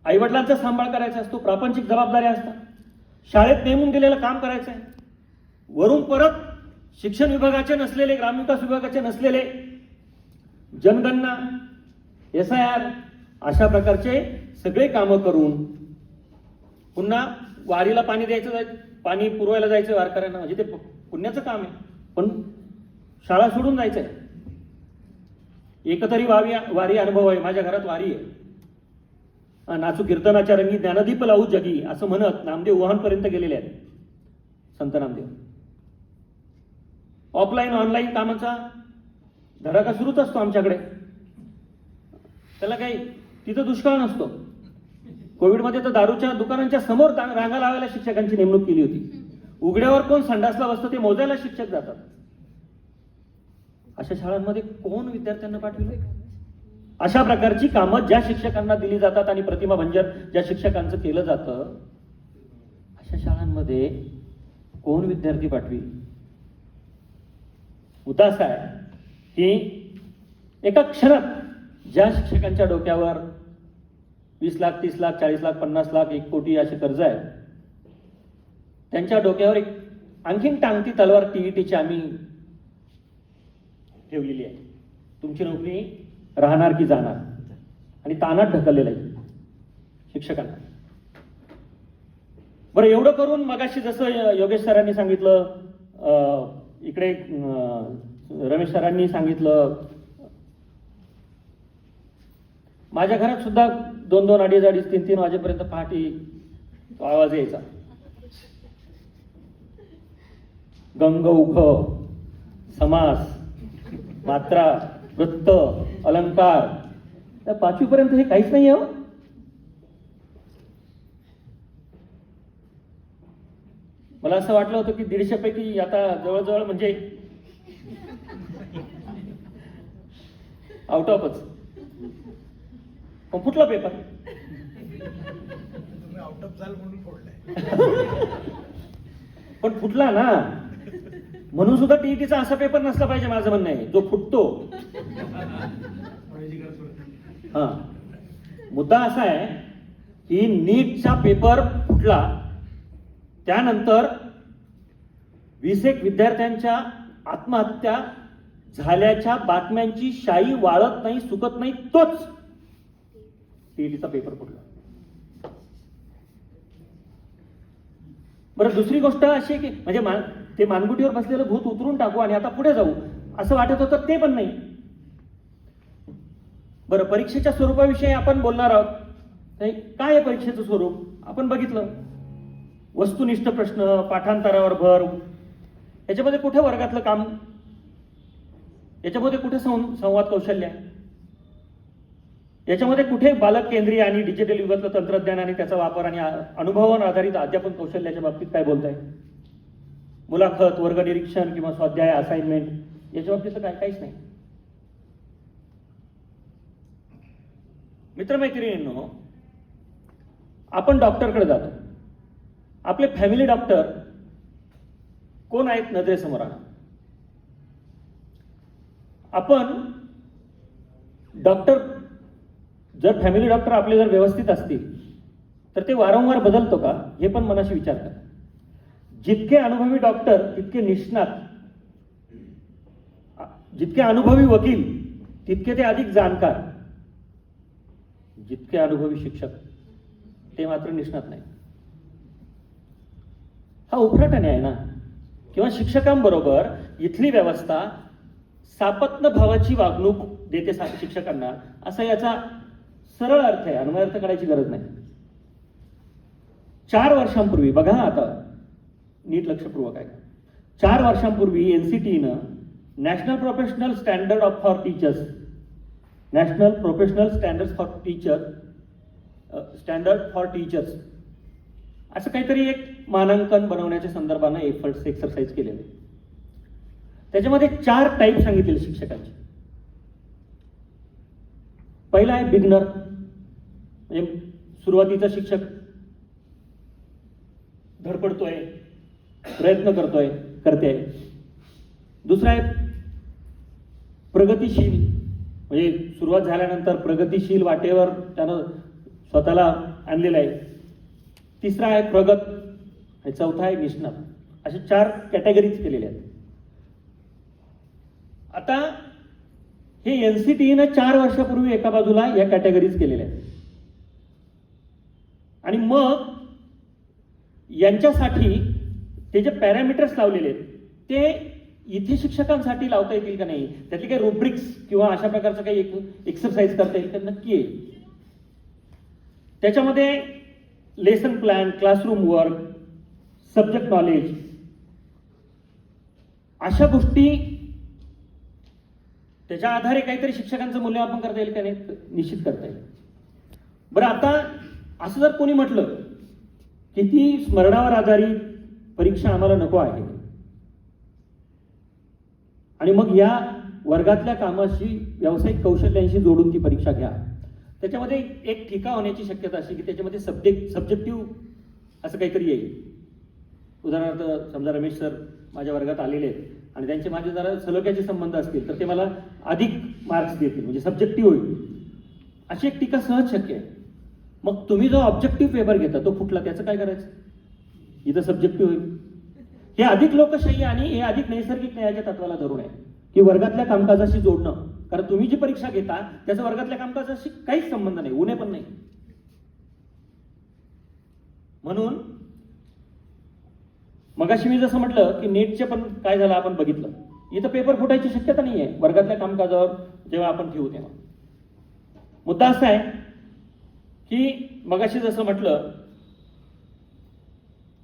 आईवडिलांचा सांभाळ करायचा असतो, प्रापंचिक जबाबदाऱ्या असतात, शाळेत नेमून दिलेलं काम करायचं आहे, वरून परत शिक्षण विभागाचे नसलेले, ग्रामविकास विभागाचे नसलेले, जनगणना, SIR अशा प्रकारचे सगळे कामं करून पुन्हा वारीला पाणी द्यायचं, पाणी पुरवायला जायचं वारकऱ्यांना, म्हणजे ते पुण्याचं काम आहे. पण शाळा सोडून जायचंय. एकतरी वारी अनुभव आहे, माझ्या घरात वारी आहे. नाचू कीर्तनाच्या रंगी ज्ञानदीप लावू जगी असं म्हणत नामदेव वुहानपर्यंत गेलेले आहेत, संत नामदेव. ऑफलाईन ऑनलाईन कामाचा धडाका सुरूच असतो आमच्याकडे. त्याला काही तिथं दुष्काळ नसतो. कोविडमध्ये तर दारूच्या दुकानांच्या समोर रांगा लावायला शिक्षकांची नेमणूक केली होती. उघड्यावर कोण संडासला बसतं ते मोजायला शिक्षक जातात. अशा शाळांमध्ये कोण विद्यार्थ्यांना पाठविले? अशा प्रकारची कामं ज्या शिक्षकांना दिली जातात आणि प्रतिमाभंजन ज्या शिक्षकांचं केलं जातं, अशा शाळांमध्ये कोण विद्यार्थी पाठवी? मुद्दा असा आहे की एका क्षणात ज्या शिक्षकांच्या डोक्यावर 20 लाख, 30 लाख, 40 लाख, 50 लाख, 1 कोटी असे कर्ज आहे, त्यांच्या डोक्यावर एक आणखीन टांगती तलवार टीईटीची आम्ही ठेवलेली आहे. तुमची नोकरी राहणार की जाणार, आणि तानात ढकललेलं आहे शिक्षकांना. बरं, एवढं करून मगाशी जसं योगेश सरांनी सांगितलं, इकडे रमेश सरांनी सांगितलं, माझ्या घरात सुद्धा 2-2, 2:30, 3-3 वाजेपर्यंत पहाटे तो आवाज यायचा. गंग, उख, समास, मात्रा, वृत्त, अलंकार, त्या 5वी पर्यंत हे काहीच नाही आहे. मला असं वाटलं होतं की 150 पैकी आता जवळजवळ म्हणजे आउट ऑफच. पण फुटला पेपर. आउट ऑफ झाल म्हणून फोडलाय. पण फुटला ना, म्हणून सुद्धा टीईटीचा असा पेपर नसला पाहिजे, माझं म्हणणं आहे, जो फुटतो. हा, मुद्दा असा आहे की नीटचा पेपर फुटला, त्यानंतर 20 विद्यार्थ्यांच्या आत्महत्या झाल्याच्या बातम्यांची शाई वाळत नाही, सुकत नाही, तोच टीईटीचा पेपर फुटला. बरं, दुसरी गोष्ट अशी की म्हणजे ते मानगुटीवर बसलेलं भूत उतरून टाकू आणि आता पुढे जाऊ असं वाटत होतं, ते पण नाही. बरं, परीक्षेच्या स्वरूपाविषयी आपण बोलणार आहोत. काय आहे परीक्षेचं स्वरूप? आपण बघितलं, वस्तुनिष्ठ प्रश्न, पाठांतरावर भर, याच्यामध्ये कुठे वर्गातलं काम, याच्यामध्ये कुठे संवाद कौशल्य आहे, याच्यामध्ये कुठे बालक केंद्रीय आणि डिजिटल युगातलं तंत्रज्ञान आणि त्याचा वापर आणि अनुभवावर आधारित अध्यापन कौशल्याच्या बाबतीत काय बोलताय? मुलाखत, वर्ग निरीक्षण किंवा स्वाध्याय, असाइनमेंट, याच्या बाबतीत काहीच नाही. मित्रमैत्रिणींनो, आपण डॉक्टरकडे जातो. आपले फॅमिली डॉक्टर कोण आहेत नजरेसमोर आणा. आपण डॉक्टर, जर फॅमिली डॉक्टर आपले जर व्यवस्थित असतील तर ते वारंवार बदलतो का, हे पण मनाशी विचार करा. जितके अनुभवी डॉक्टर तितके निष्णात, जितके अनुभवी वकील तितके ते अधिक जाणकार, जितके अनुभवी शिक्षक ते मात्र निष्णात नाही. हा उफराटाने आहे ना. किंवा शिक्षकांबरोबर इथली व्यवस्था सापत्न भावाची वागणूक देते शिक्षकांना, असा याचा सरळ अर्थ आहे, अन्वय अर्थ काढायची गरज नाही. 4 वर्षांपूर्वी बघा, आता नीट लक्षपूर्वक आहे. 4 वर्षांपूर्वी एनसीटीनं national professional standard for teachers, national professional standard for teachers असं काहीतरी एक मानांकन बनवण्याच्या संदर्भानं एफर्ट्स, एक्सरसाइज केलेले. त्याच्यामध्ये 4 टाईप सांगितलेले शिक्षकांचे. पहिला आहे बिगनर, म्हणजे सुरुवातीचा शिक्षक, धडपडतोय, प्रयत्न करते. दुसरा आहे प्रगतिशील, म्हणजे सुरुवात झाल्यानंतर प्रगतिशील वाटेवर त्यानं स्वतःला आणलेलं आहे. तिसरा आहे प्रगत, आणि चौथा आहे निष्णात. असे 4 कॅटेगरीज केलेल्या आहेत. आता हे एनसीटीनं 4 वर्षापूर्वी एका बाजूला या कॅटेगरीज केलेल्या आहेत, आणि मग यांच्यासाठी ते जे पॅरामीटर्स लावलेले आहेत ते इथे शिक्षकांसाठी लावता येतील का नाही, त्यातली काही रुब्रिक्स किंवा अशा प्रकारचं काही एक्सरसाइज करता येईल तर नक्की येईल. त्याच्यामध्ये lesson plan, classroom work, subject knowledge, अशा गोष्टी त्याच्या आधारे काहीतरी शिक्षकांचं मूल्यमापन करता येईल का नाही, निश्चित करता येईल. बरं, आता असं जर कोणी म्हटलं की ती स्मरणावर आधारित परीक्षा आम्हाला नको आहे, आणि मग या वर्गातल्या कामाशी, व्यावसायिक कौशल्यांशी जोडून ती परीक्षा घ्या, त्याच्यामध्ये एक टीका होण्याची शक्यता अशी की त्याच्यामध्ये सब्जेक्टिव्ह असं काहीतरी येईल. उदाहरणार्थ समजा रमेश सर माझ्या वर्गात आलेले आहेत आणि त्यांचे माझे जरा सलोख्याचे संबंध असतील तर ते मला अधिक मार्क्स देतील, म्हणजे सब्जेक्टिव्ह होईल, अशी एक टीका सहज शक्य आहे. मग तुम्ही जो ऑब्जेक्टिव्ह पेपर घेता तो फुटला, त्याचं काय करायचं? इथं सब्जेक्टिव्ह होईल. हे अधिक लोकशाही आणि हे अधिक नैसर्गिक न्यायाच्या तत्वाला धरून आहे की वर्गातल्या कामकाजाशी जोडणं. कारण तुम्ही जी परीक्षा घेता त्याचा वर्गातल्या कामकाजाशी काहीच संबंध नाही, उणे पण नाही. म्हणून मगाशी मी जसं म्हटलं की नीटचे पण काय झालं आपण बघितलं. इथं पेपर फुटायची शक्यता नाही आहे वर्गातल्या कामकाजावर जेव्हा आपण ठेवू तेव्हा. मुद्दा असा आहे की मगाशी जसं म्हटलं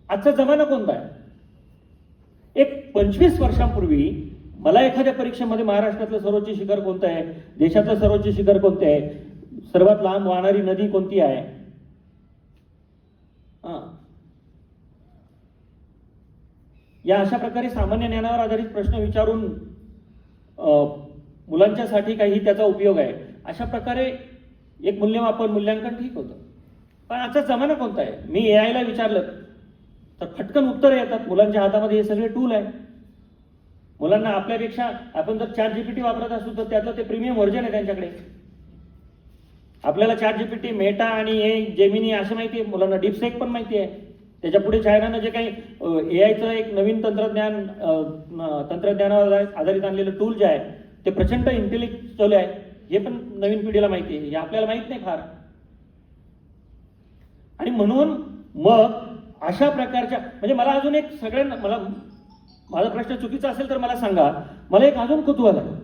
आजचा जमाना कोणता आहे. एक 25 वर्षांपूर्वी मला एखाद्या परीक्षेमध्ये महाराष्ट्रातलं सर्वोच्च शिखर कोणतं आहे, देशातलं सर्वोच्च शिखर कोणतं आहे, सर्वात लांब वाहणारी नदी कोणती आहे, या अशा प्रकारे सामान्य ज्ञानावर आधारित प्रश्न विचारून मुलांच्यासाठी काही त्याचा उपयोग आहे अशा प्रकारे एक मूल्यमापन मूल्यांकन ठीक होतं. पण आजचा जमाना कोणता आहे. मी AI ला विचारलं तर फटकन उत्तर येतात. मुलांच्या हातामध्ये हे सगळे टूल आहे. मुलांना आपल्यापेक्षा आपण जर ChatGPT वापरत असू तर त्यातलं ते प्रीमियम व्हर्जन आहे त्यांच्याकडे. आपल्याला ChatGPT, मेटा आणि हे जेमिनी असं माहिती आहे, मुलांना डीपसेक पण माहिती आहे. त्याच्या पुढे चायनानं जे काही AIचं एक नवीन तंत्रज्ञानावर आधारित आणलेलं टूल जे आहे ते प्रचंड इंटेलेक्च्युअल आहे. हे पण नवीन पिढीला माहिती आहे, हे आपल्याला माहित नाही फार. आणि म्हणून मग अशा प्रकारच्या म्हणजे मला अजून एक सगळ्यांना मला माझा प्रश्न चुकीचा असेल तर मला सांगा. मला एक अजून कुतूहल आहे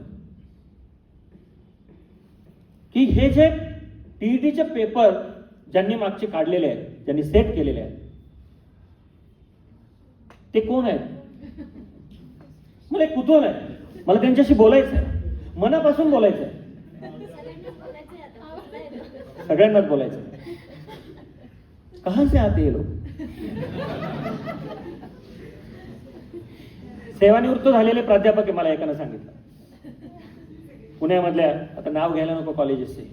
की हे जे TETचे पेपर ज्यांनी मागचे काढलेले आहेत, ज्यांनी सेट केलेले आहेत ते कोण आहेत. मला एक कुतूहल आहे, मला त्यांच्याशी बोलायचं आहे, मनापासून बोलायचं आहे, सगळ्यांनाच बोलायचं आहे. कहां से आते हे लोक. सेवानिवृत्त झालेले प्राध्यापक मला एकानं सांगितलं पुण्यामधल्या, आता नाव घ्यायला नको कॉलेजेसचे.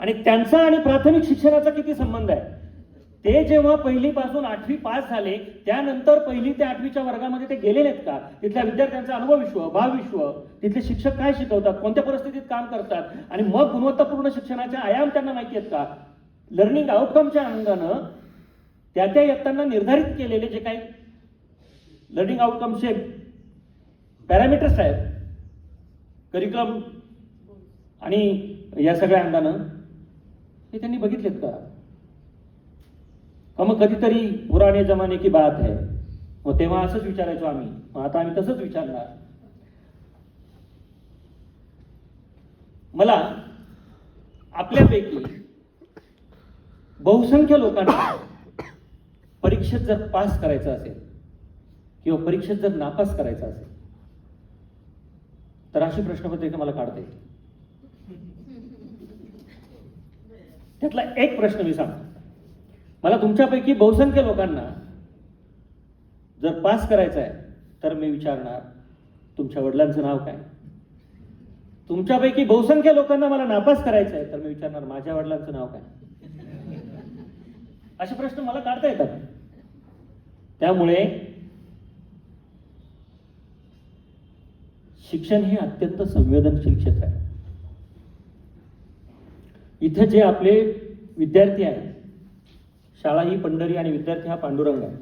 आणि त्यांचा आणि प्राथमिक शिक्षणाचा किती संबंध आहे. ते जेव्हा पहिलीपासून 8वी पास झाले त्यानंतर 1ली ते 8वीच्या वर्गामध्ये ते गेलेले आहेत का. तिथल्या विद्यार्थ्यांचा अनुभवविश्व, भावविश्व, तिथले शिक्षक काय शिकवतात, कोणत्या परिस्थितीत काम करतात आणि मग गुणवत्तापूर्ण शिक्षणाचे आयाम त्यांना माहिती आहेत का. लर्निंग आउटकमच्या अंगानं त्या इयत्तांना निर्धारित केलेले जे काही लर्निंग आउटकमचे पॅरामीटर्स आहेत करिक्युलम आणि या सगळ्या अंगानं हे त्यांनी बघितलेत का. मग कधीतरी पुराणे जमाने की बात है, मग तेव्हा असंच विचारायचो आम्ही, मग आता आम्ही तसंच विचारणार. मला आपल्यापैकी बहुसंख्य लोकांना परीक्षेत जर पास करायचं असेल किंवा परीक्षेत जर नापास करायचं असेल तर अशी प्रश्नपत्रिका मला काढता येते. त्यातला एक प्रश्न मी सांगतो. मला तुमच्यापैकी बहुसंख्य लोकांना जर पास करायचं आहे तर मी विचारणार तुमच्या वडिलांचं नाव काय. तुमच्यापैकी बहुसंख्य लोकांना मला नापास करायचं आहे तर मी विचारणार माझ्या वडिलांचं नाव काय. असे प्रश्न मला काढता येतात. त्यामुळे शिक्षण हे अत्यंत संवेदनशील क्षेत्र आहे. इथे जे आपले विद्यार्थी आहेत, शाळा ही पंढरी आणि विद्यार्थी हा पांडुरंग आहे.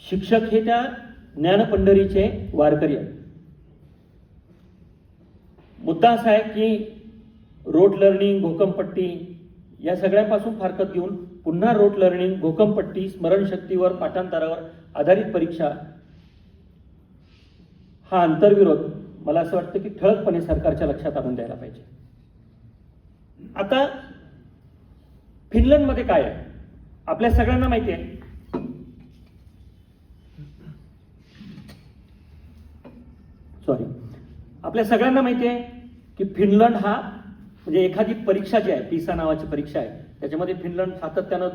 शिक्षक हे त्या ज्ञानपंढरीचे वारकरी आहेत. मुद्दा असा आहे की रोट लर्निंग, घोकमपट्टी या सगळ्यापासून फारकत घेऊन पुन्हा रोट लर्निंग, घोकमपट्टी, स्मरणशक्तीवर, पाठांतरावर आधारित परीक्षा हा आंतरविरोध मला असं वाटतं की ठळकपणे सरकारच्या लक्षात आणून द्यायला पाहिजे. आता फिनलंडमध्ये काय आहे आपल्या सगळ्यांना माहिती आहे. आपल्या सगळ्यांना माहिती आहे की फिनलंड हा म्हणजे एखादी परीक्षा जी आहे, पिसा नावाची परीक्षा आहे, त्याच्यामध्ये फिनलंड सातत्यानं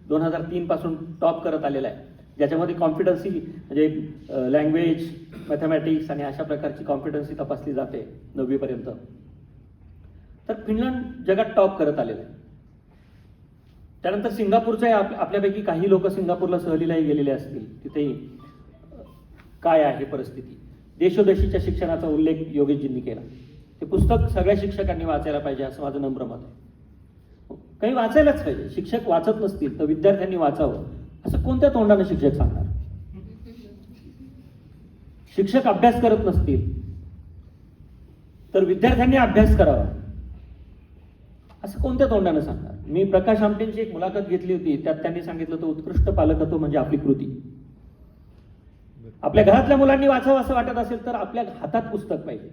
2003 पासून टॉप करत आलेला आहे. ज्याच्यामध्ये कॉम्पिटन्सी म्हणजे लँग्वेज, मॅथमॅटिक्स आणि अशा प्रकारची कॉम्पिटन्सी तपासली जाते 9वी पर्यंत. तर फिनलंड जगात टॉप करत आलेलं आहे. त्यानंतर सिंगापूरचं आपल्यापैकी काही लोक सिंगापूरला सहलीलाही गेलेले असतील. तिथेही काय आहे परिस्थिती. देशोदेशीच्या शिक्षणाचा उल्लेख योगेशजींनी केला. ते पुस्तक सगळ्या शिक्षकांनी वाचायला पाहिजे असं माझं नम्र मत आहे. काही वाचायलाच पाहिजे. शिक्षक वाचत नसतील तर विद्यार्थ्यांनी वाचावं असं कोणत्या तोंडाने शिक्षक सांगणार? शिक्षक अभ्यास करत नसतील तर विद्यार्थ्यांनी अभ्यास करावा असं कोणत्या तोंडाने सांगणार? मी प्रकाश आमटेंची एक मुलाखत घेतली होती, त्यात त्यांनी सांगितलं होतं उत्कृष्ट पालकत्व म्हणजे आपली कृती. आपल्या घरातल्या मुलांनी वाचावं असं वाटत असेल तर आपल्या हातात पुस्तक पाहिजे,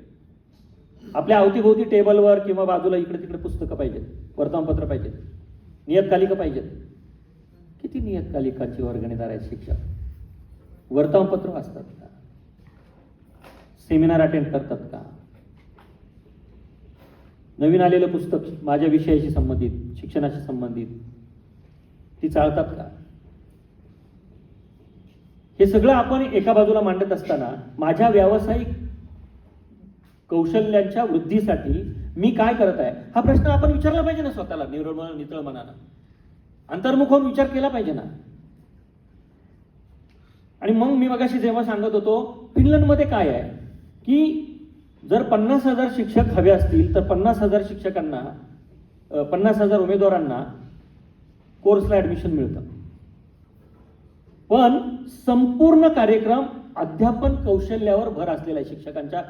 आपल्या अवतीभोवती टेबलवर किंवा बाजूला इकडे तिकडे पुस्तकं पाहिजेत, वर्तमानपत्र पाहिजेत, नियतकालिकं पाहिजेत. किती नियतकालिकांची वर्गणीदार आहेत शिक्षक? वर्तमानपत्र वाचतात का? सेमिनार अटेंड करतात का? नवीन आलेलं पुस्तक माझ्या विषयाशी संबंधित, शिक्षणाशी संबंधित ती चालतात का? हे सगळं आपण एका बाजूला मांडत असताना माझ्या व्यावसायिक कौशल्यांच्या वृद्धीसाठी मी काय करत आहे हा प्रश्न आपण विचारला पाहिजे ना स्वतःला, नितळ मनानं, अंतर्मुख होऊन विचार केला पाहिजे ना. आणि मग मी मगाशी जेव्हा सांगत होतो फिनलंडमध्ये काय आहे की जर 50,000 शिक्षक हवे असतील तर 50,000 शिक्षकांना 50,000 उमेदवारांना कोर्सला ऍडमिशन मिळतं. पण संपूर्ण कार्यक्रम अध्यापन कौशल्यावर भर असलेला आहे, शिक्षकांच्या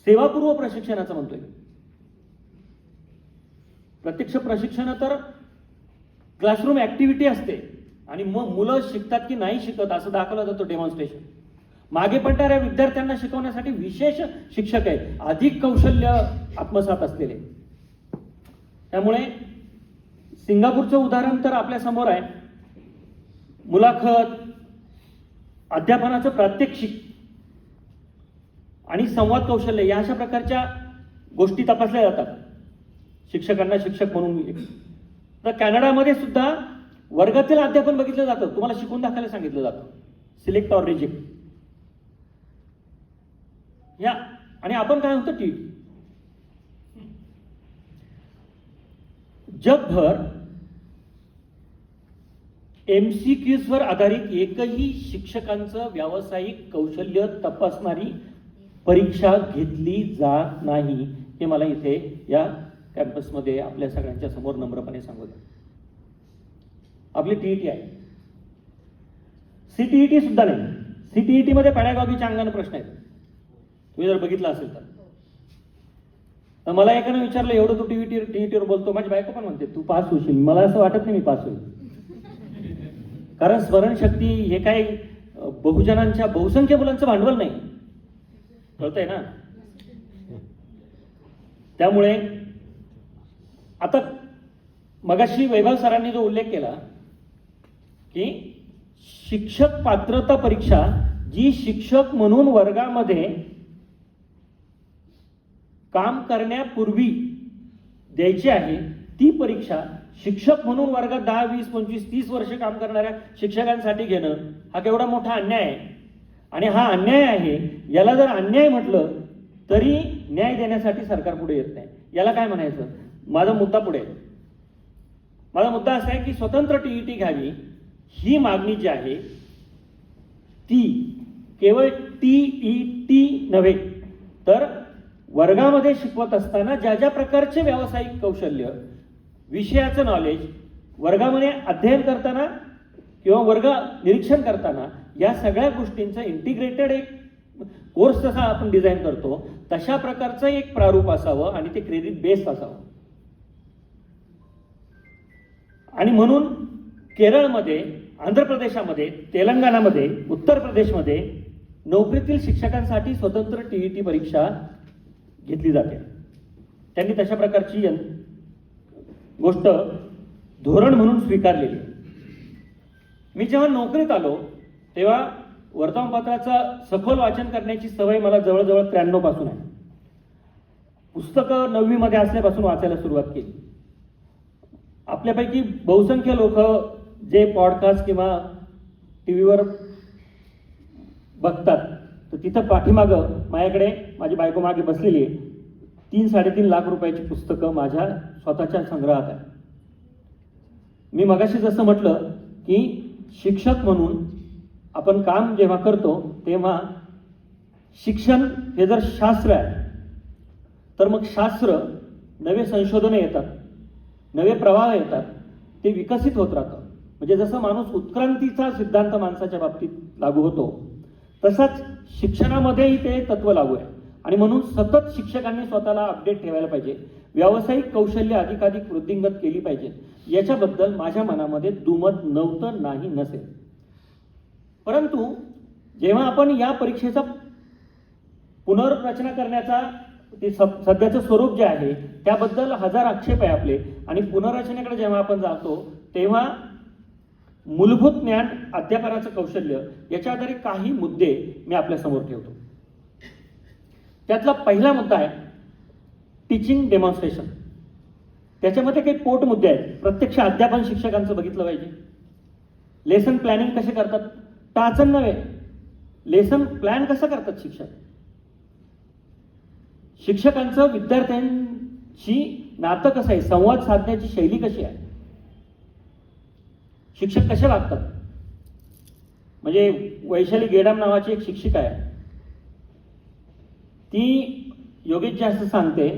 सेवापूर्व प्रशिक्षणाचं म्हणतोय. प्रत्यक्ष प्रशिक्षण तर क्लासरूम ऍक्टिव्हिटी असते आणि मग मुलं शिकतात की नाही शिकत असं दाखवलं जातं डेमॉन्स्ट्रेशन. मागे पडणाऱ्या विद्यार्थ्यांना शिकवण्यासाठी विशेष शिक्षक आहेत, अधिक कौशल्य आत्मसात असलेले. त्यामुळे सिंगापूरचं उदाहरण तर आपल्या समोर आहे. मुलाखत, अध्यापनाचं प्रात्यक्षिक आणि संवाद कौशल्य या अशा प्रकारच्या गोष्टी तपासल्या जातात शिक्षकांना शिक्षक म्हणून. तर कॅनडामध्ये सुद्धा वर्गातील अध्यापन बघितलं जातं, तुम्हाला शिकून दाखवायला सांगितलं जातं, सिलेक्ट ऑर रिजेक्ट या. आणि आपण काय होतं टी जगभर MCQs वर आधारित एकही शिक्षकांचं व्यावसायिक कौशल्य तपासणारी परीक्षा घेतली जात नाही, हे मला इथे या कॅम्पसमध्ये आपल्या सगळ्यांच्या समोर नम्रपणे सांगू द्या. आपली TET आहे, CTET सुद्धा नाही. CTET मध्ये पॅडागॉगीच्या अंगाने प्रश्न आहेत, तुम्ही जर बघितलं असेल तर. मला एकानं विचारलं एवढं तू TET वर बोलतो, माझी बायको पण म्हणते तू पास होशील. मला असं वाटत नाही मी पास होईल, कारण स्मरणशक्ती हे काय बहुजनांच्या बहुसंख्य मुलांचं भांडवल नाही, कळतंय ना. त्यामुळे आता मगाशी वैभव सरांनी जो उल्लेख केला की शिक्षक पात्रता परीक्षा जी शिक्षक म्हणून वर्गामध्ये काम करण्यापूर्वी द्यायची आहे, ती परीक्षा शिक्षक म्हणून वर्गात 10, 20, 25, 30 वर्ष काम करणाऱ्या शिक्षकांसाठी घेणं हा केवढा मोठा अन्याय आहे. आणि हा अन्याय आहे, याला जर अन्याय म्हटलं तरी न्याय देण्यासाठी सरकार पुढे येत नाही. याला काय म्हणायचं? माझा मुद्दा पुढे आहे. माझा मुद्दा असा आहे की स्वतंत्र TET घ्यावी ही मागणी जी आहे ती केवळ TET नव्हे तर वर्गामध्ये शिकवत असताना ज्या ज्या प्रकारचे व्यावसायिक कौशल्य, विषयाचं नॉलेज वर्गामध्ये अध्ययन करताना किंवा वर्ग निरीक्षण करताना या सगळ्या गोष्टींचं इंटिग्रेटेड एक कोर्स जसा आपण डिझाईन करतो तशा प्रकारचं एक प्रारूप असावं आणि ते क्रेडिट बेस्ड असावं. आणि म्हणून केरळमध्ये, आंध्र प्रदेशामध्ये, तेलंगणामध्ये, उत्तर प्रदेशमध्ये नोकरीतील शिक्षकांसाठी स्वतंत्र TET परीक्षा घेतली जाते. त्यांनी तशा प्रकारची गोष्ट धोरण म्हणून स्वीकारलेली. मी जेव्हा नोकरीत आलो तेव्हा वर्तमानपत्राचं सखोल वाचन करण्याची सवय मला जवळजवळ 93 पासून आहे. पुस्तकं 9वी मध्ये असल्यापासून वाचायला सुरुवात केली. आपल्यापैकी बहुसंख्य लोक जे पॉडकास्ट किंवा टीव्हीवर बघतात तर तिथं पाठीमागं माझ्याकडे माझी बायको मागे बसलेली आहे, 3-3.5 लाख रुपयाची पुस्तकं माझ्या स्वतःच्या संग्रहात आहे. मी मगाशी जसं म्हटलं की शिक्षक म्हणून आपण काम जेव्हा करतो तेव्हा शिक्षण हे जर शास्त्र आहे तर मग शास्त्र, नवे संशोधनं येतात, नवे प्रवाह येतात, ते विकसित होत राहतं. म्हणजे जसं माणूस उत्क्रांतीचा सिद्धांत माणसाच्या बाबतीत लागू होतो, तसंच शिक्षणामध्येही ते तत्व लागू आहे. आणि म्हणून सतत शिक्षकांनी स्वतःला अपडेट ठेवायला पाहिजे. व्यावसायिक कौशल्य अधिकाधिक वृद्धिंगत केली पाहिजे. याच्याबद्दल माझ्या मनामध्ये दुमत नव्हतं, नाही, नसेल. परंतु जेव्हा आपण या परीक्षेचा पुनर्रचना करण्याचा ते सध्याचं स्वरूप जे आहे त्याबद्दल हजार आक्षेप आहे आपले, आणि पुनर्रचनेकडे जेव्हा आपण जातो तेव्हा मूलभूत ज्ञान, अध्यापनाचं कौशल्य याच्या आधारे काही मुद्दे मी आपल्या समोर ठेवतो. त्यातला पहिला मुद्दा आहे टीचिंग डेमॉन्स्ट्रेशन. त्याच्यामध्ये काही पोट मुद्दे आहेत. प्रत्यक्ष अध्यापन शिक्षकांचं बघितलं पाहिजे. लेसन प्लॅनिंग कसे करतात, टाचन नव्हे, लेसन प्लॅन कसं करतात शिक्षक. शिक्षकांचं विद्यार्थ्यांशी नातं कसं आहे, संवाद साधण्याची शैली कशी आहे, शिक्षक कसे वागतात. म्हणजे वैशाली गेडाम नावाची एक शिक्षिका आहे, ती योगेशजी असं सांगते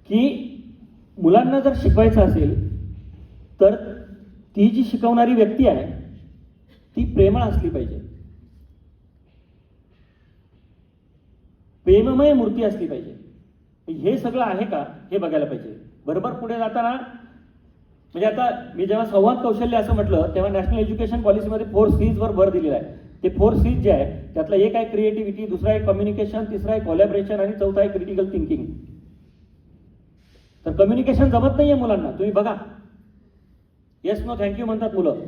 की मुलांना जर शिकवायचं असेल तर ती जी शिकवणारी व्यक्ती आहे ती प्रेमळ असली पाहिजे, प्रेममय मूर्ती असली पाहिजे. हे सगळं आहे का हे बघायला पाहिजे. बरोबर पुढे जाताना म्हणजे आता मी जेव्हा संवाद कौशल्य असं म्हटलं तेव्हा नॅशनल एज्युकेशन पॉलिसीमध्ये 4 C's वर भर दिलेला आहे. ते 4 C's जे आहे त्यातला एक आहे क्रिएटिव्हिटी, दुसरा आहे कम्युनिकेशन, तिसरा आहे कोलॅबरेशन आणि चौथा आहे क्रिटिकल थिंकिंग. तर कम्युनिकेशन जमत नाहीये मुलांना, तुम्ही बघा. येस नो थँक्यू म्हणतात मुलं.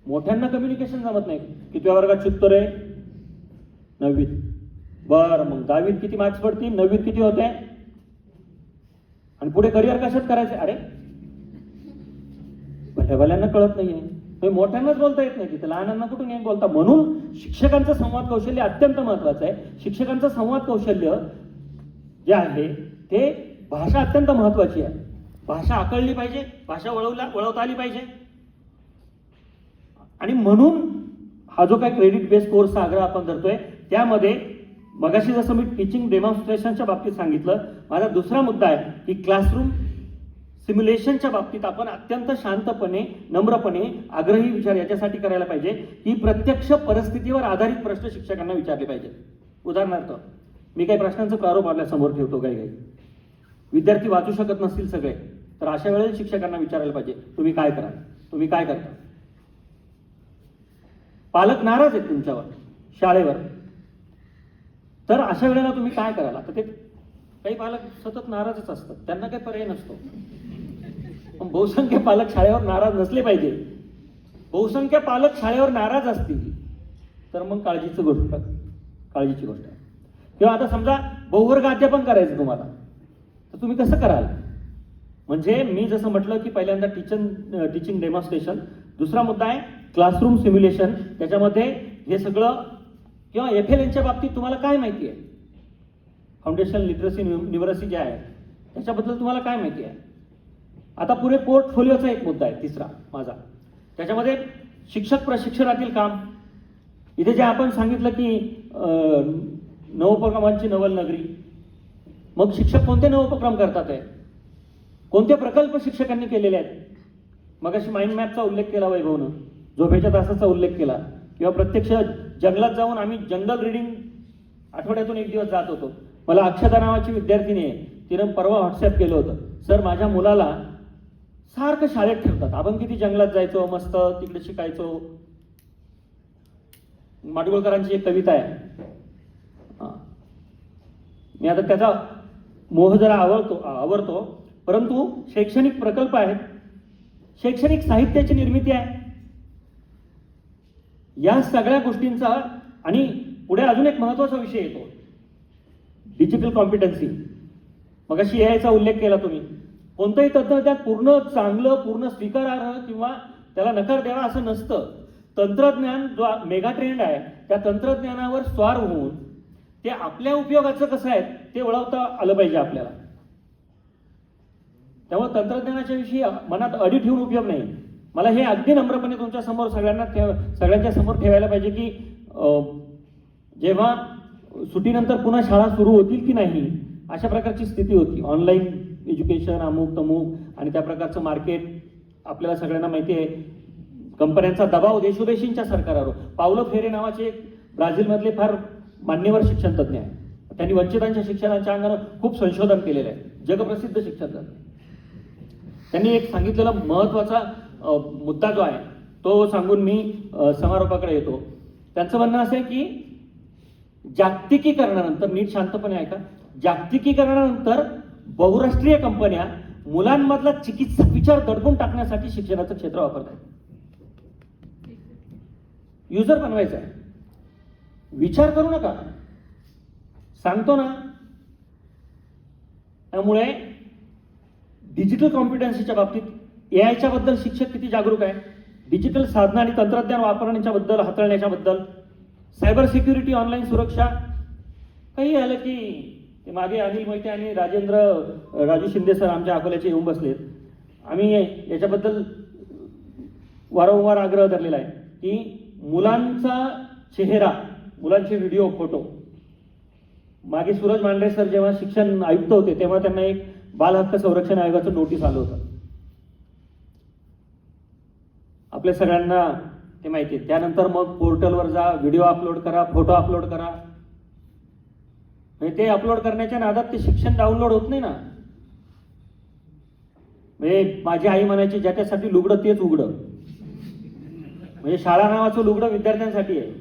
मोठ्यांना कम्युनिकेशन जमत नाही. किती वर्गात शिकतो रे? 9वीत. बरं, मग 10वीत किती मार्क्स पडतील, 9वीत किती होते, आणि पुढे करिअर कशात करायचे? अरे भल्याभल्यांना कळत नाहीये. मोठ्यांनाच बोलता येत नाही, तिथे लहानांना कुठून येत बोलता. म्हणून शिक्षकांचं संवाद कौशल्य अत्यंत महत्वाचं आहे. शिक्षकांचं संवाद कौशल्य जे आहे ते भाषा अत्यंत महत्वाची आहे. भाषा आकळली पाहिजे, भाषा वळवता आली पाहिजे. आणि म्हणून हा जो काही क्रेडिट बेस्ड कोर्सचा आग्रह आपण धरतोय त्यामध्ये मगाशी जसं मी टीचिंग डेमॉन्स्ट्रेशनच्या बाबतीत सांगितलं, माझा दुसरा मुद्दा आहे की क्लासरूम सिम्युलेशनच्या बाबतीत आपण अत्यंत शांतपणे, नम्रपणे, आग्रही विचार याच्यासाठी करायला पाहिजे की प्रत्यक्ष परिस्थितीवर आधारित प्रश्न शिक्षकांना विचारले पाहिजेत. उदाहरणार्थ मी काही प्रश्नांचं प्रारूप आपल्या समोर ठेवतो, काही विद्यार्थी वाचू शकत नसतील सगळे, तर अशा वेळेला शिक्षकांना विचारायला पाहिजे तुम्ही काय कराल, तुम्ही काय करता. पालक नाराज आहेत तुमच्यावर शाळेवर, तर अशा वेळेला तुम्ही काय कराल. आता ते काही पालक सतत नाराजच असतात, त्यांना काही पर्याय नसतो. पण बहुसंख्य पालक शाळेवर नाराज नसले पाहिजे. बहुसंख्य पालक शाळेवर नाराज असतील तर मग काळजीची गोष्ट आहे. किंवा आता समजा बहुवर्ग अध्यापन करायचं तुम्हाला, तर तुम्ही कसं कराल. म्हणजे मी जसं म्हटलं की पहिल्यांदा टीचिंग डेमॉन्स्ट्रेशन, दुसरा मुद्दा आहे क्लासरूम सिम्युलेशन. त्याच्यामध्ये हे सगळं, किंवा FLNच्या बाबतीत तुम्हाला काय माहिती आहे, फाउंडेशनल लिटरसी न्यूमरसी जे आहे त्याच्याबद्दल तुम्हाला काय माहिती आहे. आता पुढे पोर्टफोलिओचा एक मुद्दा आहे तिसरा माझा, त्याच्यामध्ये शिक्षक प्रशिक्षणातील काम. इथे जे आपण सांगितलं की नवोपक्रमांची नवल नगरी, मग शिक्षक कोणते नवोपक्रम करतात आहे, कोणते प्रकल्प शिक्षकांनी केलेले आहेत. मग अशी माइंड मॅपचा उल्लेख केला वैभवनं, झोपेच्या तासाचा उल्लेख केला, किंवा प्रत्यक्ष जंगलात जाऊन आम्ही जंगल रिडिंग आठवड्यातून एक दिवस जात होतो. मला अक्षता नावाची विद्यार्थिनी आहे, तिनं परवा व्हॉट्सअप केलं होतं, सर माझ्या मुलाला सारखं शाळेत ठेवतात, आपण किती जंगलात जायचो, मस्त तिकडे शिकायचो. माडगुळकरांची एक कविता आहे, मी आता त्याचा मोह जरा आवडतो, परंतु शैक्षणिक प्रकल्प आहेत, शैक्षणिक साहित्याची निर्मिती आहे, या सगळ्या गोष्टींचा. आणि पुढे अजून एक महत्वाचा विषय येतो, डिजिटल कॉम्पिटन्सी. मग अशी AIचा उल्लेख केला तुम्ही. कोणतंही तंत्रज्ञान पूर्ण चांगलं, पूर्ण स्वीकारार्ह किंवा त्याला नकार द्यावा असं नसतं. तंत्रज्ञान जो मेगा ट्रेंड आहे त्या तंत्रज्ञानावर स्वार होऊन ते आपल्या उपयोगाचं कसं आहे ते ओळखता आलं पाहिजे आपल्याला. त्यामुळे तंत्रज्ञानाच्या विषयी मनात अडी ठेवून उपयोग नाही. मला हे अगदी नम्रपणे तुमच्या समोर सगळ्यांच्या समोर ठेवायला पाहिजे की जेव्हा सुट्टीनंतर पुन्हा शाळा सुरू होतील की नाही अशा प्रकारची स्थिती होती, ऑनलाईन एज्युकेशन, अमुक तमुक आणि त्या प्रकारचं मार्केट आपल्याला सगळ्यांना माहिती आहे. कंपन्यांचा दबाव देशोदेशींच्या सरकारावर. पावलो फेरे नावाचे एक ब्राझीलमधले फार मान्यवर शिक्षण तज्ज्ञ आहे. त्यांनी वंचितांच्या शिक्षणाच्या अंगानं खूप संशोधन केलेलं आहे, जगप्रसिद्ध शिक्षण तज्ज्ञ. त्यांनी एक महत्वाचा मुद्दा जो आहे तो सांगून मी समारोपाकडे येतो. त्यांचं म्हणणं असं आहे की जागतिकीकरणानंतर, नीट शांतपणे ऐका, जागतिकीकरणानंतर बहुराष्ट्रीय कंपन्या मुलांमधला चिकित्सक विचार दडपून टाकण्यासाठी शिक्षणाचं क्षेत्र वापरत आहेत. युजर बनवायचा आहे, विचार करू नका, सांगतो ना. त्यामुळे डिजिटल कॉम्पिटन्सीच्या बाबतीत एआयच्या बद्दल शिक्षक किती जागरूक आहे, डिजिटल साधनं आणि तंत्रज्ञान वापरण्याच्या बद्दल, हाताळण्याच्या बद्दल, सायबर सिक्युरिटी, ऑनलाईन सुरक्षा. काही आलं की ते मागे अनिल मोहिते आणि राजू शिंदे सर आमच्या अकोल्याचे येऊन बसलेत. आम्ही याच्याबद्दल वारंवार आग्रह धरलेला आहे की मुलांचा चेहरा, मुलांचे व्हिडिओ, फोटो. मागे सूरज मांढरे सर जेव्हा शिक्षण आयुक्त होते तेव्हा त्यांना एक बाल हक्क संरक्षण आयोगाचं नोटीस आलं होतं. आपल्या सगळ्यांना ते माहिती आहे. त्यानंतर मग पोर्टलवर जा, व्हिडिओ अपलोड करा, फोटो अपलोड करा. म्हणजे ते अपलोड करण्याच्या नादात ते शिक्षण डाउनलोड होत नाही ना. म्हणजे माझी आई म्हणायची, ज्याच्यासाठी लुगडं तेच उघडं. म्हणजे शाळा नावाचं लुगडं विद्यार्थ्यांसाठी आहे.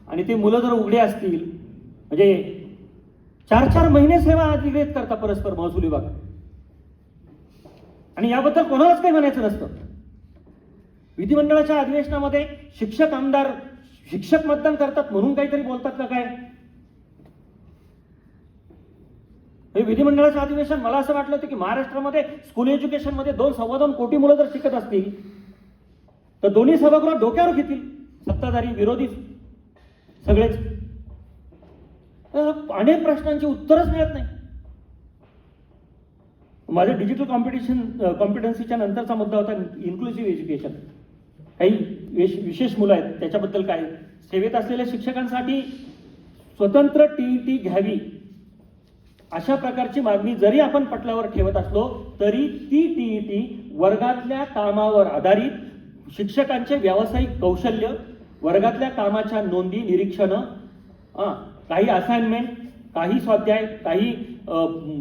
आणि ते मुलं जर उघडे असतील, म्हणजे 4-4 महिने सेवा अधिग्रहित करता परस्पर महसूल विभाग. आणि याबद्दल कोणालाच काही म्हणायचं नसतं. विधिमंडळाच्या अधिवेशनामध्ये शिक्षक आमदार, शिक्षक मतदान करतात म्हणून काहीतरी बोलतात का काय? हे विधिमंडळाचं अधिवेशन, मला असं वाटलं होतं की महाराष्ट्रामध्ये स्कूल एज्युकेशन मध्ये 2-2.25 कोटी मुलं जर शिकत असतील तर दोन्ही सभागृह डोक्यावर घेतील, सत्ताधारी विरोधी सगळेच. अनेक प्रश्नांची उत्तरच मिळत नाही. माझं डिजिटल कॉम्पिटन्सीच्या नंतरचा मुद्दा होता इन्क्लुसिव्ह एज्युकेशन. काही विशेष मुलं आहेत त्याच्याबद्दल काय. सेवेत असलेल्या शिक्षकांसाठी स्वतंत्र टीईटी घ्यावी अशा प्रकारची मागणी जरी आपण पटलावर ठेवत असलो तरी ती टीईटी वर्गातल्या कामावर आधारित शिक्षकांचे व्यावसायिक कौशल्य, वर्गातल्या कामाच्या नोंदी, निरीक्षणं, काही असाइनमेंट, काही स्वाध्याय, काही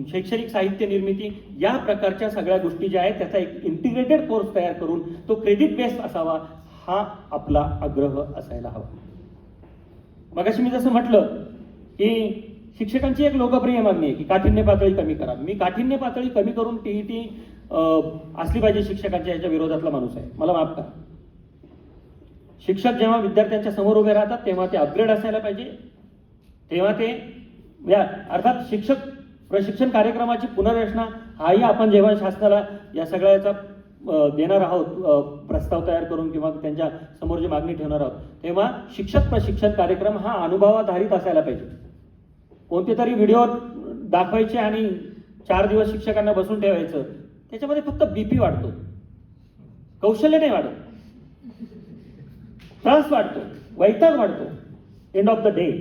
शैक्षणिक साहित्य निर्मिती, या प्रकारच्या सगळ्या गोष्टी ज्या आहेत त्याचा एक इंटिग्रेटेड कोर्स तयार करून तो क्रेडिट बेस्ड असावा, हा आपला आग्रह असायला हवा. मगाशी मी जसं म्हटलं की शिक्षकांची एक लोकप्रिय मागणी आहे की काठिण्य पातळी कमी करा. मी काठिण्य पातळी कमी करून टीईटी असली पाहिजे शिक्षकांच्या याच्या विरोधातला माणूस आहे, मला माफ करा. शिक्षक जेव्हा विद्यार्थ्यांच्या समोर उभे राहतात तेव्हा ते अपग्रेड असायला पाहिजे. तेव्हा ते अर्थात शिक्षक प्रशिक्षण कार्यक्रमाची पुनर्रचना हाही आपण जेव्हा शासनाला या सगळ्याचा देणार आहोत प्रस्ताव तयार करून किंवा त्यांच्या समोर जी मागणी ठेवणार आहोत, तेव्हा शिक्षक प्रशिक्षण कार्यक्रम हा अनुभवाधारित असायला पाहिजे. कोणते तरी व्हिडिओ दाखवायचे आणि 4 दिवस शिक्षकांना बसून ठेवायचं, त्याच्यामध्ये फक्त बीपी वाढतो, कौशल्य नाही वाढत, त्रास वाढतो, वैताग वाढतो end of the day.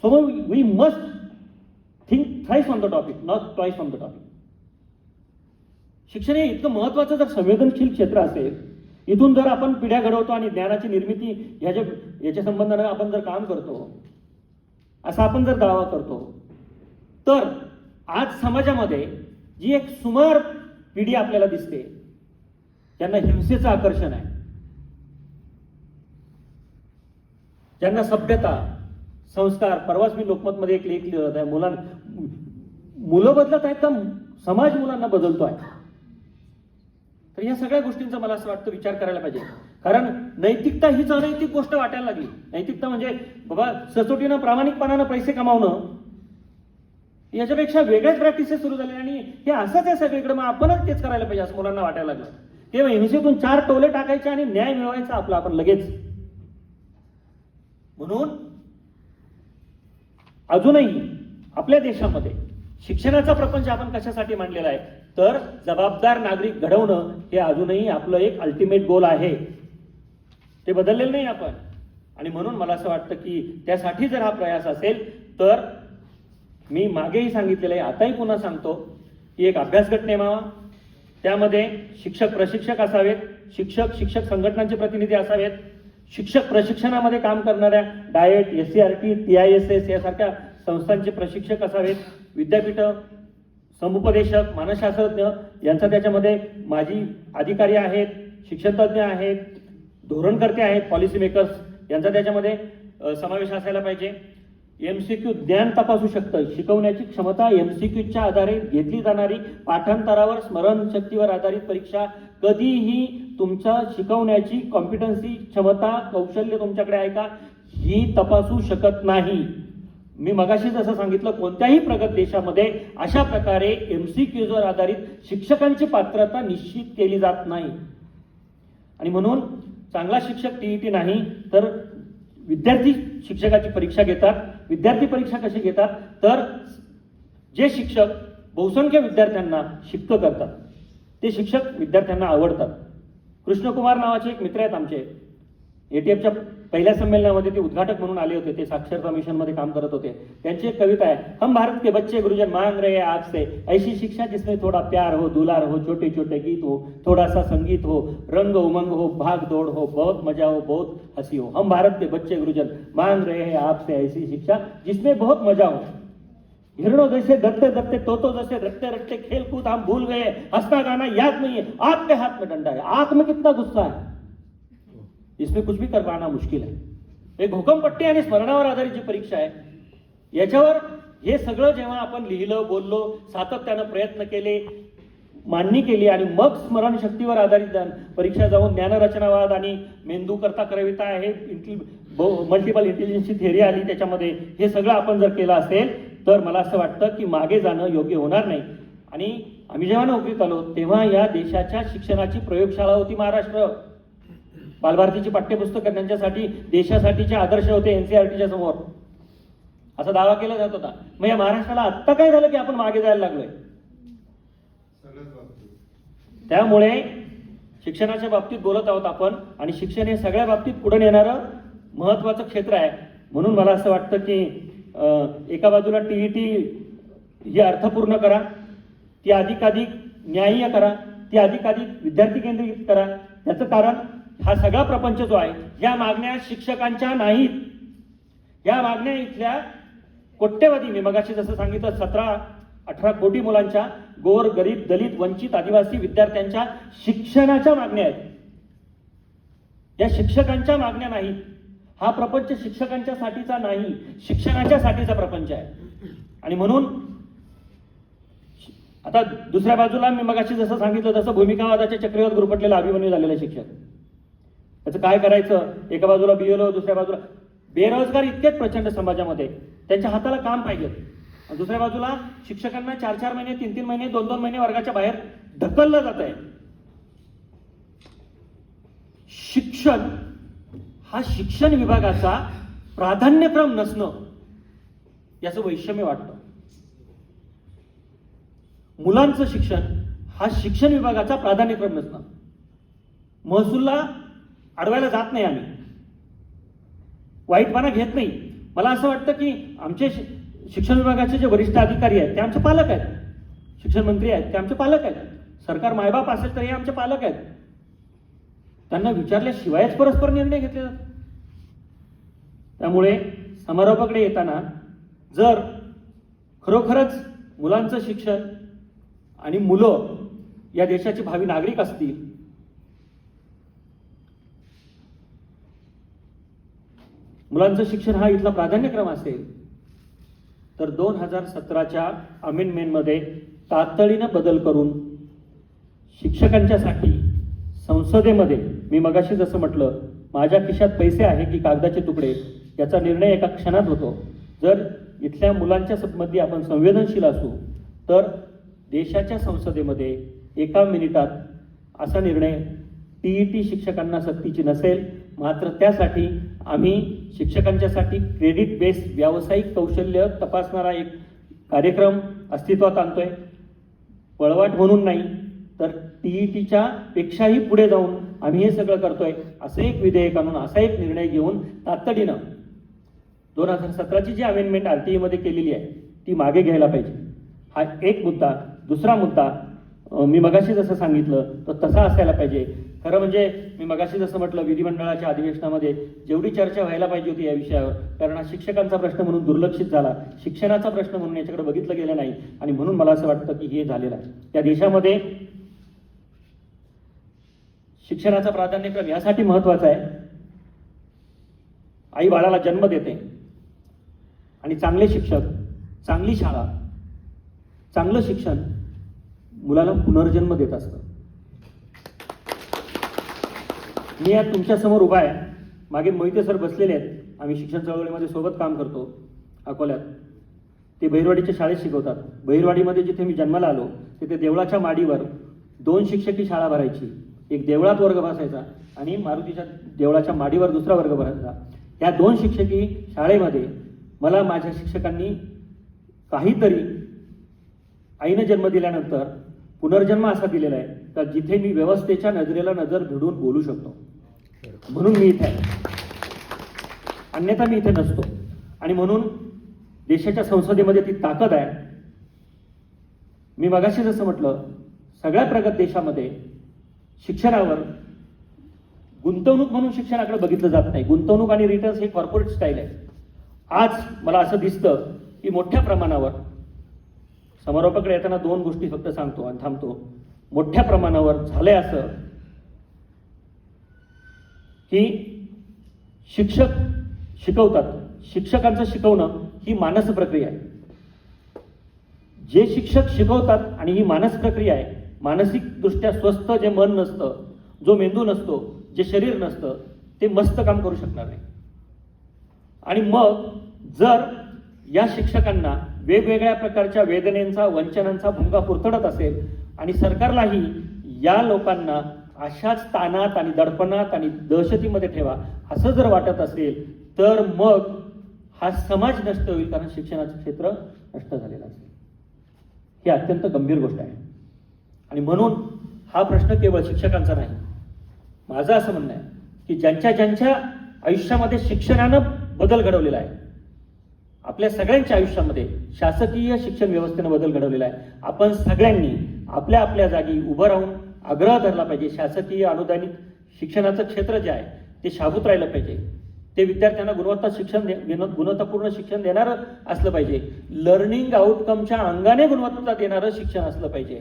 So we must think thrice on the topic, not twice on the topic. शिक्षण हे इतकं महत्वाचं जर संवेदनशील क्षेत्र असेल, इथून जर आपण पिढ्या घडवतो आणि ज्ञानाची निर्मिती याच्या संबंधाने आपण जर काम करतो, असा आपण जर दावा करतो, तर आज समाजामध्ये जी एक सुमार पिढी आपल्याला दिसते ज्यांना हिंसेचं आकर्षण आहे, ज्यांना सभ्यता, संस्कार, परवाच मी लोकमतमध्ये एक लेख लिहिला होता, मुलं बदलत आहेत का समाज मुलांना बदलतो आहे. तर या सगळ्या गोष्टींचा मला असं वाटतं विचार करायला पाहिजे. कारण नैतिकता हीच अनैतिक गोष्ट वाटायला लागली. नैतिकता म्हणजे बाबा सचोटीनं प्रामाणिकपणानं पैसे कमावणं, याच्यापेक्षा वेगळ्याच प्रॅक्टिसेस सुरू झाल्या आणि हे असंच आहे सगळीकडे, मग आपणच तेच करायला पाहिजे असं मुलांना वाटायला लागलं. तेव्हा हिंसेतून 4 टोले टाकायचे आणि न्याय मिळवायचा आपला आपण लगेच. म्हणून अजूनही आपल्या देशामध्ये शिक्षणाचा प्रपंच आपण कशासाठी मांडलेला आहे, तर जबाबदार नागरिक घडवणं हे अजूनही आपलं एक अल्टिमेट गोल आहे. ते बदललेलं नाही आपण. आणि म्हणून मला असं वाटतं की त्यासाठी जर हा प्रयास असेल तर मी मागेही सांगितलेलं आहे, आताही पुन्हा सांगतो की एक अभ्यास गट नेमावा, त्यामध्ये शिक्षक प्रशिक्षक असावेत, शिक्षक संघटनांचे प्रतिनिधी असावेत, शिक्षक प्रशिक्षणामध्ये काम करणाऱ्या डाएट, SCRT, TISS यासारख्या संस्थांचे प्रशिक्षक असावेत, विद्यापीठं, समुपदेशक, मानसशास्त्रज्ञ यांचा त्याच्यामध्ये माजी अधिकारी आहेत, शिक्षणतज्ञ आहेत, धोरणकर्ते आहेत, पॉलिसी मेकर्स यांचा त्याच्यामध्ये समावेश असायला पाहिजे. MCQ ज्ञान तपासू शकतं, शिकवण्याची क्षमता MCQच्या आधारे घेतली जाणारी पाठांतरावर स्मरणशक्तीवर आधारित परीक्षा कधीही तुमच्या शिकवण्याची कॉम्पिटन्सी, क्षमता, कौशल्य तुमच्याकडे आहे का ही तपासू शकत नाही. मी मगाशी जसं सांगितलं, कोणत्याही प्रगत देशामध्ये अशा प्रकारे MCQवर आधारित शिक्षकांची पात्रता निश्चित केली जात नाही. आणि म्हणून चांगला शिक्षक TET नाही तर विद्यार्थी शिक्षकाची परीक्षा घेतात. विद्यार्थी परीक्षा कशी घेतात तर जे शिक्षक बहुसंख्य विद्यार्थ्यांना शिक्त करतात, ते शिक्षक विद्यार्थ्यांना आवडतात. कृष्णकुमार नावाचे एक मित्र आहेत आमचे, ATFच्या पहिल्या संमेलनामध्ये ते उद्घाटक म्हणून आले होते, ते साक्षरता मिशनमध्ये काम करत होते. त्यांची एक कविता आहे, हम भारत के बच्चे गुरुजन मांग रहे हैं आपसे ऐसी शिक्षा जिसमें थोड़ा प्यार हो, दुलार हो, छोटे छोटे गीत हो, थोड़ा सा संगीत हो, रंग उमंग हो, भाग दौड़ हो, बहुत मजा हो, बहुत हंसी हो. हम भारत के बच्चे गुरुजन मांग रहे हैं आपसे ऐसी शिक्षा जिसमें बहुत मजा हो. हिरणों जैसे डरते डरते, तोतों जैसे रटते रटते खेल कूद हम भूल गए, हंसना गाना याद नहीं है, आपके हाथ में डंडा है, आंख में कितना गुस्सा है, इसमें कुछ भी कर पाना मुश्किल है. एक भूकंपट्टी आणि स्मरणावर आधारित जी परीक्षा आहे, याच्यावर हे सगळं जेव्हा आपण लिहिलं, बोललो, सातत्यानं प्रयत्न केले, मांडणी केली आणि मग स्मरणशक्तीवर आधारित परीक्षा जाऊन ज्ञानरचनावाद आणि मेंदू करता करविता आहे, मल्टिपल इंटेलिजन्सची थेअरी आली त्याच्यामध्ये, हे सगळं आपण जर केलं असेल तर मला असं वाटतं की मागे जाणं योग्य होणार नाही. आणि आम्ही जेव्हा नोकरीत आलो तेव्हा या देशाच्या शिक्षणाची प्रयोगशाळा होती महाराष्ट्र. बालभारतीची पाठ्यपुस्तकं त्यांच्यासाठी देशासाठीचे आदर्श होते NCERTच्या समोर, असा दावा केला जात होता. मग या महाराष्ट्राला आत्ता काय झालं की आपण मागे जायला लागलोय? त्यामुळे शिक्षणाच्या बाबतीत बोलत आहोत आपण, आणि शिक्षण हे सगळ्या बाबतीत पुढे नेणारं महत्वाचं क्षेत्र आहे. म्हणून मला असं वाटतं की एका बाजूला TET ही अर्थपूर्ण करा, ती अधिकाधिक न्याय्य करा, ती अधिकाधिक विद्यार्थी केंद्रित करा. त्याचं कारण हा सगळा प्रपंच जो आहे, या मागण्या शिक्षकांच्या नाहीत, या मागण्या इथल्या कोट्यवधी, मी मगाशी जसं सांगितलं 17-18 कोटी मुलांच्या, गोर, गरीब, दलित, वंचित, आदिवासी विद्यार्थ्यांच्या शिक्षणाच्या मागण्या आहेत. या शिक्षकांच्या मागण्या नाहीत. हा प्रपंच शिक्षकांच्या साठीचा नाही, शिक्षणाच्या साठीचा प्रपंच आहे. आणि म्हणून आता दुसऱ्या बाजूला मी मगाशी जसं सांगितलं तसं भूमिकावादाच्या चक्रीवर गुरफटलेला अभिमन्यू झालेला शिक्षक, त्याचं काय करायचं? एका बाजूला BLO, दुसऱ्या बाजूला बेरोजगार इतकेच प्रचंड समाजामध्ये, त्यांच्या हाताला काम पाहिजे. दुसऱ्या बाजूला शिक्षकांना 4-4 महिने, 3-3 महिने, 2-2 महिने वर्गाच्या बाहेर ढकललं जात आहे. शिक्षण हा शिक्षण विभागाचा प्राधान्यक्रम नसणं याचं वैषम्य वाटतं. मुलांचं शिक्षण हा शिक्षण विभागाचा प्राधान्यक्रम नसणं. महसूलला अडवायला जात नाही आम्ही, वाईटपणा घेत नाही. मला असं वाटतं की आमचे शिक्षण विभागाचे जे वरिष्ठ अधिकारी आहेत ते आमचे पालक आहेत, शिक्षण मंत्री आहेत ते आमचे पालक आहेत, सरकार मायबाप असेल तर हे आमचे पालक आहेत. त्यांना विचारल्याशिवायच परस्पर निर्णय घेतले जातात. त्यामुळे समारोपाकडे येताना जर खरोखरच मुलांचं शिक्षण आणि मुलं या देशाचे भावी नागरिक असतील, मुलांचं शिक्षण हा इथला प्राधान्यक्रम असेल, तर 2017च्या अमेंडमेंटमध्ये तातडीनं बदल करून शिक्षकांच्यासाठी संसदेमध्ये, मी मगाशी जसं म्हटलं, माझ्या खिशात पैसे आहे की कागदाचे तुकडे याचा निर्णय एका क्षणात होतो. जर इथल्या मुलांच्या मध्ये आपण संवेदनशील असू तर देशाच्या संसदेमध्ये एका मिनिटात असा निर्णय TET शिक्षकांना सक्तीची नसेल. मात्र त्यासाठी आम्ही शिक्षकांच्यासाठी क्रेडिट बेस्ड व्यावसायिक कौशल्य तपासणारा एक कार्यक्रम अस्तित्वात आणतोय. पळवाट म्हणून नाही तर TETच्या पेक्षाही पुढे जाऊन आम्ही हे सगळं करतोय, असं एक विधेयक आणून असा एक निर्णय घेऊन तातडीनं 2017ची जी अमेंडमेंट RTE मध्ये केलेली आहे ती मागे घ्यायला पाहिजे. हा एक मुद्दा. दुसरा मुद्दा, मी मगाशी जसं सांगितलं तो तसा असायला पाहिजे. खरं म्हणजे मी मगाशी जसं म्हटलं, विधिमंडळाच्या अधिवेशनामध्ये जेवढी चर्चा व्हायला पाहिजे होती या विषयावर, कारण हा शिक्षकांचा प्रश्न म्हणून दुर्लक्षित झाला, शिक्षणाचा प्रश्न म्हणून याच्याकडे बघितलं गेलं नाही, आणि म्हणून मला असं वाटतं की हे झालेलं आहे. त्या देशामध्ये शिक्षणाचा प्राधान्यक्रम यासाठी महत्वाचा आहे, आई बाळाला जन्म देते आणि चांगले शिक्षक, चांगली शाळा, चांगलं शिक्षण मुलाला पुनर्जन्म देत असतं. मी आज तुमच्या समोर उभा आहे, मागे मोहिते सर बसलेले आहेत, आम्ही शिक्षण चळवळीमध्ये सोबत काम करतो अकोल्यात. ते बहिरवाडीच्या शाळेत शिकवतात. बहिरवाडीमध्ये जिथे मी जन्माला आलो तिथे देवळाच्या माडीवर 2 शिक्षकी शाळा भरायची. एक देवळात वर्ग बसायचा आणि मारुतीच्या देवळाच्या माडीवर दुसरा वर्ग भरायचा. त्या 2 शिक्षकी शाळेमध्ये मला माझ्या शिक्षकांनी काहीतरी आईनं जन्म दिल्यानंतर पुनर्जन्म असा दिलेला आहे तर जिथे मी व्यवस्थेच्या नजरेला नजर भिडून बोलू शकतो, म्हणून मी इथे आहे, अन्यथा मी इथे नसतो. आणि म्हणून देशाच्या संसदेमध्ये ती ताकद आहे. मी मगाशी जसं म्हटलं, सगळ्या प्रगत देशामध्ये शिक्षणावर गुंतवणूक म्हणून शिक्षणाकडे बघितलं जात नाही. गुंतवणूक आणि रिटर्न्स हे कॉर्पोरेट स्टाईल आहे. आज मला असं दिसतं की मोठ्या प्रमाणावर, समारोपाकडे येताना 2 गोष्टी फक्त सांगतो आणि थांबतो. मोठ्या प्रमाणावर झालंय असं की शिक्षक शिकवतात, शिक्षकांचं शिकवणं ही मानस प्रक्रिया आहे. जे शिक्षक शिकवतात आणि ही मानस प्रक्रिया आहे, मानसिकदृष्ट्या स्वस्थ जे मन नसतं, जो मेंदू नसतो, जे शरीर नसतं, ते मस्त काम करू शकणार नाही. आणि मग जर या शिक्षकांना वेगवेगळ्या प्रकारच्या वेदनेचा, वंचनांचा भुंगा पुरतडत असेल आणि सरकारलाही या लोकांना अशाच ताणात आणि दडपणात आणि दहशतीमध्ये ठेवा असं जर वाटत असेल तर मग हा समाज नष्ट होईल, कारण शिक्षणाचं क्षेत्र नष्ट झालेलं असेल. ही अत्यंत गंभीर गोष्ट आहे. आणि म्हणून हा प्रश्न केवळ शिक्षकांचा नाही. माझं असं म्हणणं आहे की ज्यांच्या आयुष्यामध्ये शिक्षणानं बदल घडवलेला आहे, आपल्या सगळ्यांच्या आयुष्यामध्ये शासकीय शिक्षण व्यवस्थेनं बदल घडवलेला आहे. आपण सगळ्यांनी आपल्या आपल्या जागी उभं राहून आग्रह धरला पाहिजे. शासकीय अनुदानित शिक्षणाचं क्षेत्र जे आहे ते शाबूत राहिलं पाहिजे. ते विद्यार्थ्यांना गुणवत्तापूर्ण शिक्षण देणारं असलं पाहिजे. लर्निंग आउटकमच्या अंगाने गुणवत्ता देणारं शिक्षण असलं पाहिजे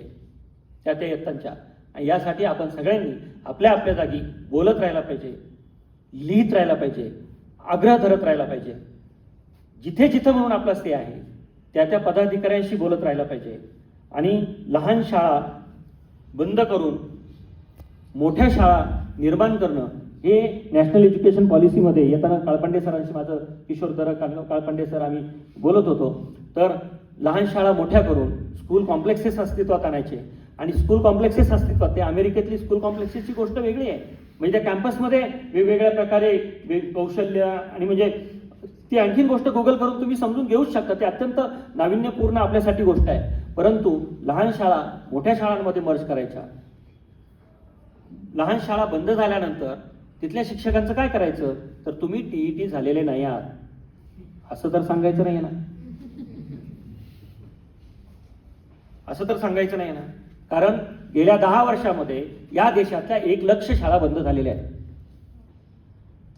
त्या इयत्तांच्या. आणि यासाठी आपण सगळ्यांनी आपल्या आपल्या जागी बोलत राहायला पाहिजे, लिहित राहायला पाहिजे, आग्रह धरत राहायला पाहिजे. जिथे जिथं म्हणून आपला स्टे आहे त्या पदाधिकाऱ्यांशी बोलत राहायला पाहिजे. आणि लहान शाळा बंद करून मोठ्या शाळा निर्माण करणं हे नॅशनल एज्युकेशन पॉलिसीमध्ये येताना काळपांडे सरांशी, माझं किशोर काळपांडे सर, आम्ही बोलत होतो. तर लहान शाळा मोठ्या करून स्कूल कॉम्प्लेक्सेस अस्तित्वात आणायचे. आणि स्कूल कॉम्प्लेक्सेस अस्तित्वात, ते अमेरिकेतली स्कूल कॉम्प्लेक्सेसची गोष्ट वेगळी आहे. म्हणजे त्या कॅम्पसमध्ये वेगवेगळ्या प्रकारे कौशल्य आणि म्हणजे ती आणखीन गोष्ट गुगल करून तुम्ही समजून घेऊच शकता. ते अत्यंत नाविन्यपूर्ण आपल्यासाठी गोष्ट आहे. परंतु लहान शाळा मोठ्या शाळांमध्ये मर्ज करायच्या. लहान शाळा बंद झाल्यानंतर तिथल्या शिक्षकांचं काय करायचं, तर तुम्ही TET झालेले नाही आहात असं तर सांगायचं नाही ना, असं तर सांगायचं नाही ना. कारण गेल्या 10 वर्षामध्ये या देशातल्या 1 लाख शाळा बंद झालेल्या आहेत.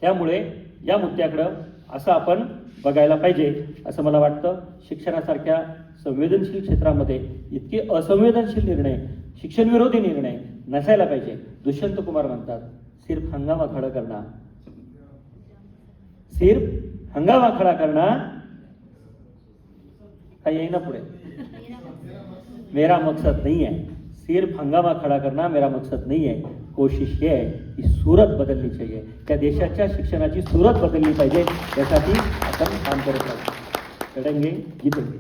त्यामुळे या मुद्द्याकडं असं आपण बघायला पाहिजे असं मला वाटतं. शिक्षणासारख्या संवेदनशील क्षेत्रामध्ये इतके असंवेदनशील निर्णय, शिक्षणविरोधी निर्णय नसायला पाहिजे. दुष्यंत कुमार म्हणतात, सिर्फ हंगामा खड़ा करना, सिर्फ हंगामा खड़ा करना, काय येईना पुढे, मेरा मकसद नहीं है. सिर्फ हंगामा खड़ा करना मेरा मकसद नहीं है. कोशिश ये है की सूरत बदलनी चाहिए. त्या देशाच्या शिक्षणाची सूरत बदलली पाहिजे. यासाठी आपण काम करत आहोत. लढेंगे जीतेंगे.